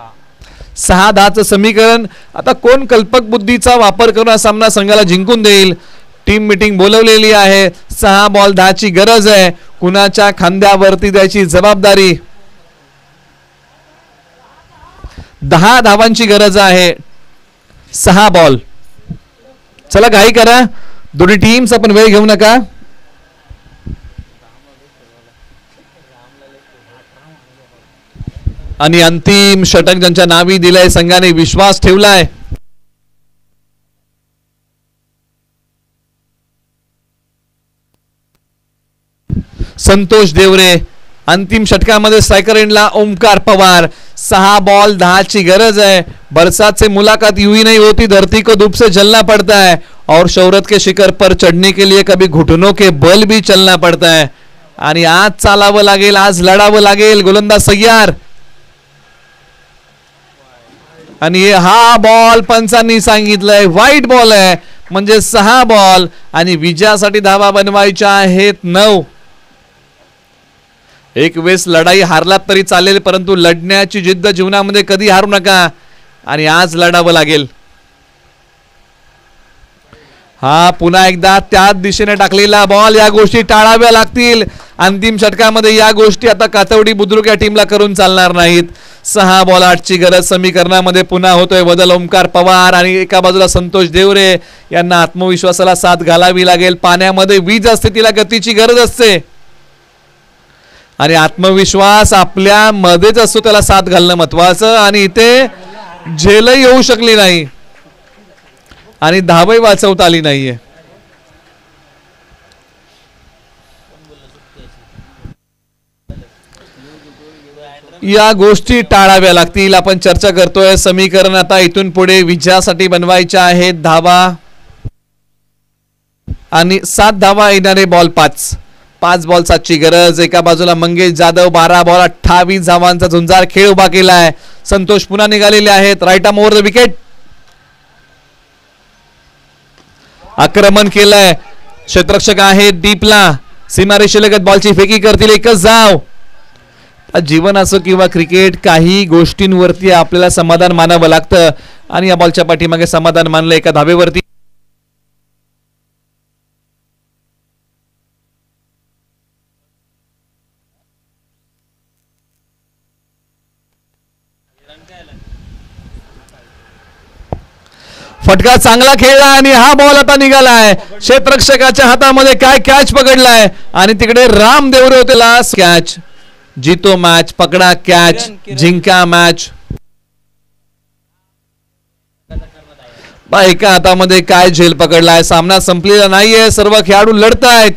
6-10चं समीकरण. आता कोण कल्पक बुद्धीचा वापर करून हा सामना संघाला जिंकून देईल. टीम मीटिंग बोलवलेली आहे. 6 बॉल 10ची गरज आहे. कुणाच्या खांद्यावरती द्यायची जबाबदारी. 10 धावांची गरज आहे. 6 बॉल. चला घाई करा दोन्ही टीम्स, आपण वेळ घेऊ नका. आणि अंतिम षटक ज्यांच्या नावी दिलंय संघाने विश्वास ठेवलाय. संतोष देवरे. अंतिम षटकामध्ये स्ट्रायकर एंडला ओमकार पवार. 6 बॉल 10ची गरज है. बरसात से मुलाकात यूं ही नहीं होती, धरती को धूप से जलना पड़ता है और शौहरत के शिखर पर चढ़ने के लिए कभी घुटनों के बल भी चलना पड़ता है. आणि आज चालावं लागेल, आज लढावं लागेल. गोलंदाज सय्यार. आणि हा बॉल पंचांनी सांगितलंय वाईट बॉल आहे, म्हणजे 6 बॉल आणि विजयासाठी धावा बनवायच्या आहेत 9. एक वेळेस लढाई हारलात तरी चालेल, परंतु लढण्याची जिद्द जीवनामध्ये कधी हारू नका आणि आज लढावं लागेल. हा पुन्हा एकदा त्याच दिशेने टाकलेला बॉल, या गोष्टी टाळाव्या लागतील. अंतिम षटकामध्ये या गोष्टी आता कातवडी बुद्रुक या टीमला करून चालणार नाहीत. 6 बॉल 8ची गरज. समीकरणामध्ये पुन्हा होतोय बदल. ओमकार पवार आणि एका बाजूला संतोष देवरे यांना आत्मविश्वासाला साथ घालावी लागेल. पाण्यामध्ये वीज असते, तिला गतीची गरज असते आणि आत्मविश्वास आपल्या मध्येच असतो, त्याला साथ घालणं महत्वाचं. आणि इथे झेलही येऊ शकली नाही आणि धावही वाचवता आली नाहीये. या गोष्टी टाळाव्या लागतील. आपण चर्चा करतोय. समीकरण आता इथून पुढे विजयासाठी बनवायच्या आहेत धावा आणि 7 धावा येणारे बॉल 5 बॉल 7ची गरज. एका बाजूला मंगेश जाधव 12 बॉल 28 धावांचा झुंजार खेळ उभा केलाय. संतोष पुन्हा निघालेले आहेत. Right arm over the wicket. आक्रमण केलंय. क्षेत्ररक्षक आहे डीपला. सीमारेषेलगत बॉलची फेकी करतील. एकच धाव. जीवन असो किंवा क्रिकेट, काही गोष्टींवरती आपल्याला समाधान मानावं लागतं आणि या बॉलच्या पाठीमागे समाधान मानलं एका धावेवरती. फटका चांगला खेळला आणि हा बॉल आता निघालाय. क्षेत्ररक्षकाच्या हातामध्ये काय कॅच पकडलाय आणि तिकडे राम देवरे होते. Last catch. जीतो मॅच, पकडा कॅच, जिंका मॅच. एका हातामध्ये काय झेल पकडलाय. सामना संपलेला नाहीये. सर्व खेळाडू लढतायत.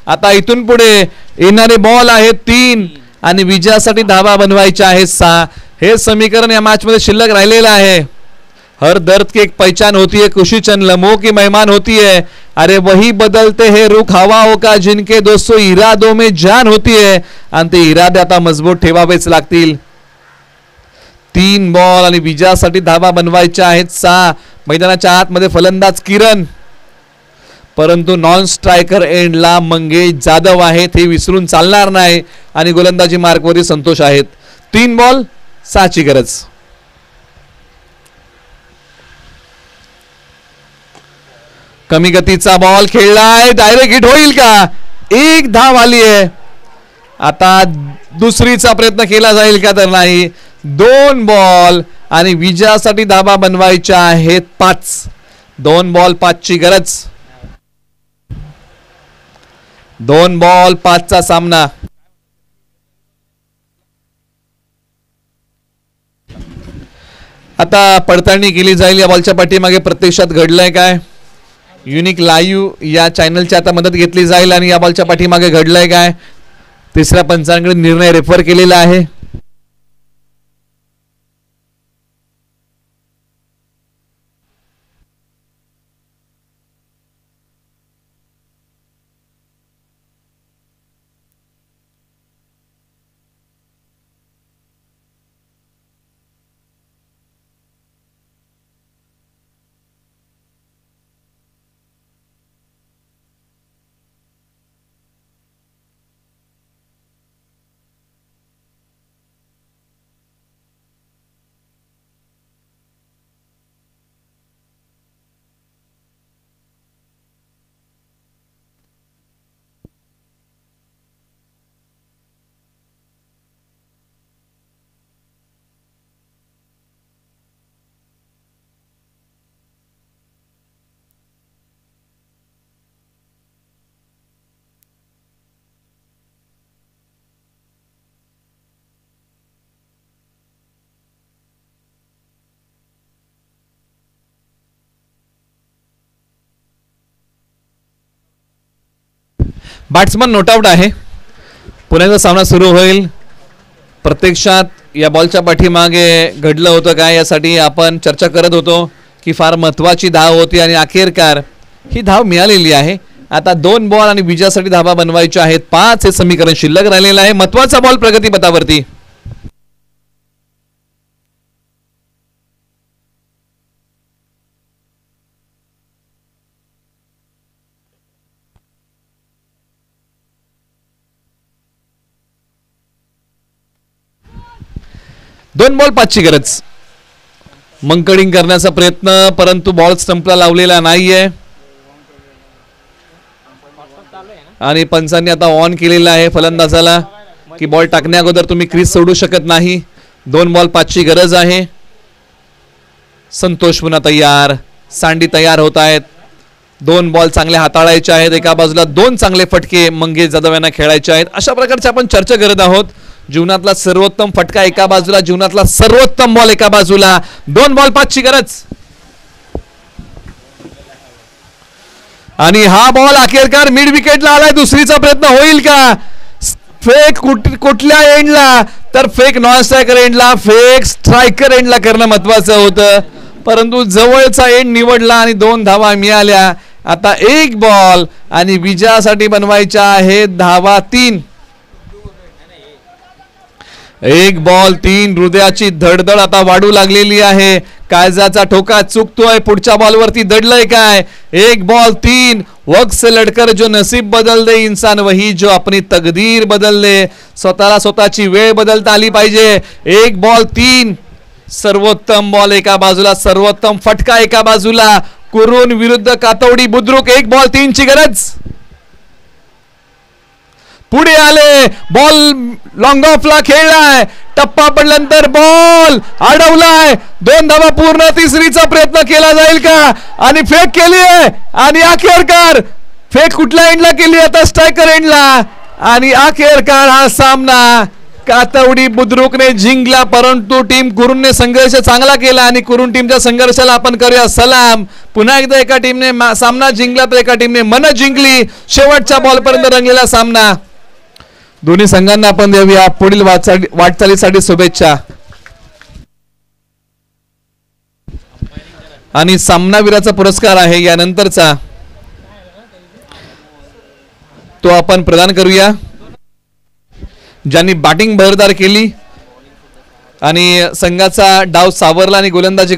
आता इथून पुढे येणारे बॉल आहेत 3 आणि विजयासाठी धावा बनवायच्या आहेत 6. हे समीकरण या मॅच मध्ये शिल्लक राहिलेलं आहे. हर दर्द की एक पहचान होती है, खुशी चंद लम्हों की मेहमान होती है. अरे वही बदलते हैं रुख हवाओं का, जिनके दोस्तों इरादों में जान होती है. आणि ते इरादे आता मजबूत ठेवावेच लागतील. 3 बॉल आणि विजयासाठी धावा बनवायच्या आहेत 6. मैदानाच्या आतमध्ये फलंदाज किरण, परंतु नॉन स्ट्रायकर एंडला मंगेश जाधव आहेत, हे विसरून चालणार नाही. आणि गोलंदाजी मार्कवरती संतोष आहेत. 3 बॉल 6ची गरज. कमी गतीचा बॉल खेळलाय. डायरेक्ट हिट होईल का? 1 धाव आली आहे. आता दुसरीचा प्रयत्न केला जाईल का तर नाही. 2 बॉल आणि विजयासाठी धावा बनवायच्या आहेत 5. 2 बॉल 5ची गरज. 2 बॉल 5चा सामना. आता पडताळणी केली जाईल या बॉलच्या पाठीमागे प्रत्यक्षात घडलंय काय. युनिक लाईव्ह या चॅनलची आता मदत घेतली जाईल आणि या बॉलच्या पाठीमागे घडलंय काय. तिसऱ्या पंचांकडे निर्णय रेफर केलेला आहे. बॅट्समन नोट आउट आहे. पुण्याचा सामना सुरू होईल. प्रत्यक्षात या बॉलच्या पाठीमागे घडलं होतं काय यासाठी आपण चर्चा करत होतो की फार महत्त्वाची धाव होती आणि अखेरकार ही धाव मिळालेली आहे. आता 2 बॉल आणि विजयासाठी धावा बनवायच्या आहेत 5. हे समीकरण शिल्लक राहिलेलं आहे. महत्त्वाचा बॉल प्रगतीपथावरती. दोन बॉल 5ची गरज. मंकडिंग करण्याचा प्रयत्न, परंतु बॉल स्टंपला लावलेला नाहीये. आणि पंचांनी आता ऑन केलेला आहे फलंदाजाला की बॉल टाकण्या अगोदर तुम्ही क्रीज सोडू शकत नाही. 2 बॉल 5ची गरज आहे. संतोष पुन्हा तयार, सांडी तयार होत आहेत. 2 बॉल चांगले हाताळायचे आहेत. एका बाजूला 2 चांगले फटके मंगेश जाधव यांना खेळायचे आहेत. अशा प्रकारची आपण चर्चा करत आहोत. जीवनातला सर्वोत्तम फटका एका बाजूला, जीवनातला सर्वोत्तम बॉल एका बाजूला. 2 बॉल 5ची गरज आणि हा बॉल अखेरकार मिड विकेटला आलाय. दुसरीचा प्रयत्न होईल का? फेक कुठल्या एंडला? तर फेक नॉन स्ट्रायकर एंडला, फेक स्ट्रायकर एंडला करणं महत्वाचं होतं, परंतु जवळचा एंड निवडला आणि 2 धावा मिळाल्या. आता 1 बॉल आणि विजयासाठी बनवायच्या आहेत धावा 3. 1 बॉल 3. हृदयाची धडधड आता वाढू लागलेली आहे. काळजाचा ठोका चुकतोय. पुढच्या बॉलवरती दडलंय काय? 1 बॉल 3. वक्त से लढकर जो नसीब बदल दे इंसान वही जो अपनी तकदीर बदल दे. स्वतःला स्वतःची वेळ बदलता आली पाहिजे. 1 बॉल 3. सर्वोत्तम बॉल एका बाजूला, सर्वोत्तम फटका एका बाजूला. कुरुन विरुद्ध कातवडी बुद्रुक. 1 बॉल 3ची गरज. पुढे आले. बॉल लॉंग ऑफला खेळलाय. टप्पा पडल्यानंतर बॉल अडवलाय. 2 धावा पूर्ण. तिसरीचा प्रयत्न केला जाईल का? आणि फेक केली आहे आणि अखेरकार फेक कुठल्या एंडला केली? आता स्ट्रायकर एंडला. आणि अखेरकार हा सामना कातवडी बुद्रुकने जिंकला, परंतु टीम कुरुनने संघर्ष चांगला केला आणि कुरुन टीमच्या संघर्षाला आपण करूया सलाम. पुन्हा एकदा एका टीमने सामना जिंकला तर एका टीमने मन जिंकली. शेवटच्या बॉलपर्यंत रंगलेला सामना. दोन्ही संघांना आपण देऊया पुढील वाटचालीसाठी शुभेच्छा. आणि सामनावीराचा पुरस्कार आहे यानंतरचा, तो आपण प्रदान करूया ज्यांनी बॅटिंग भरदार केली आणि संघाचा डाव सावरला आणि गोलंदाजी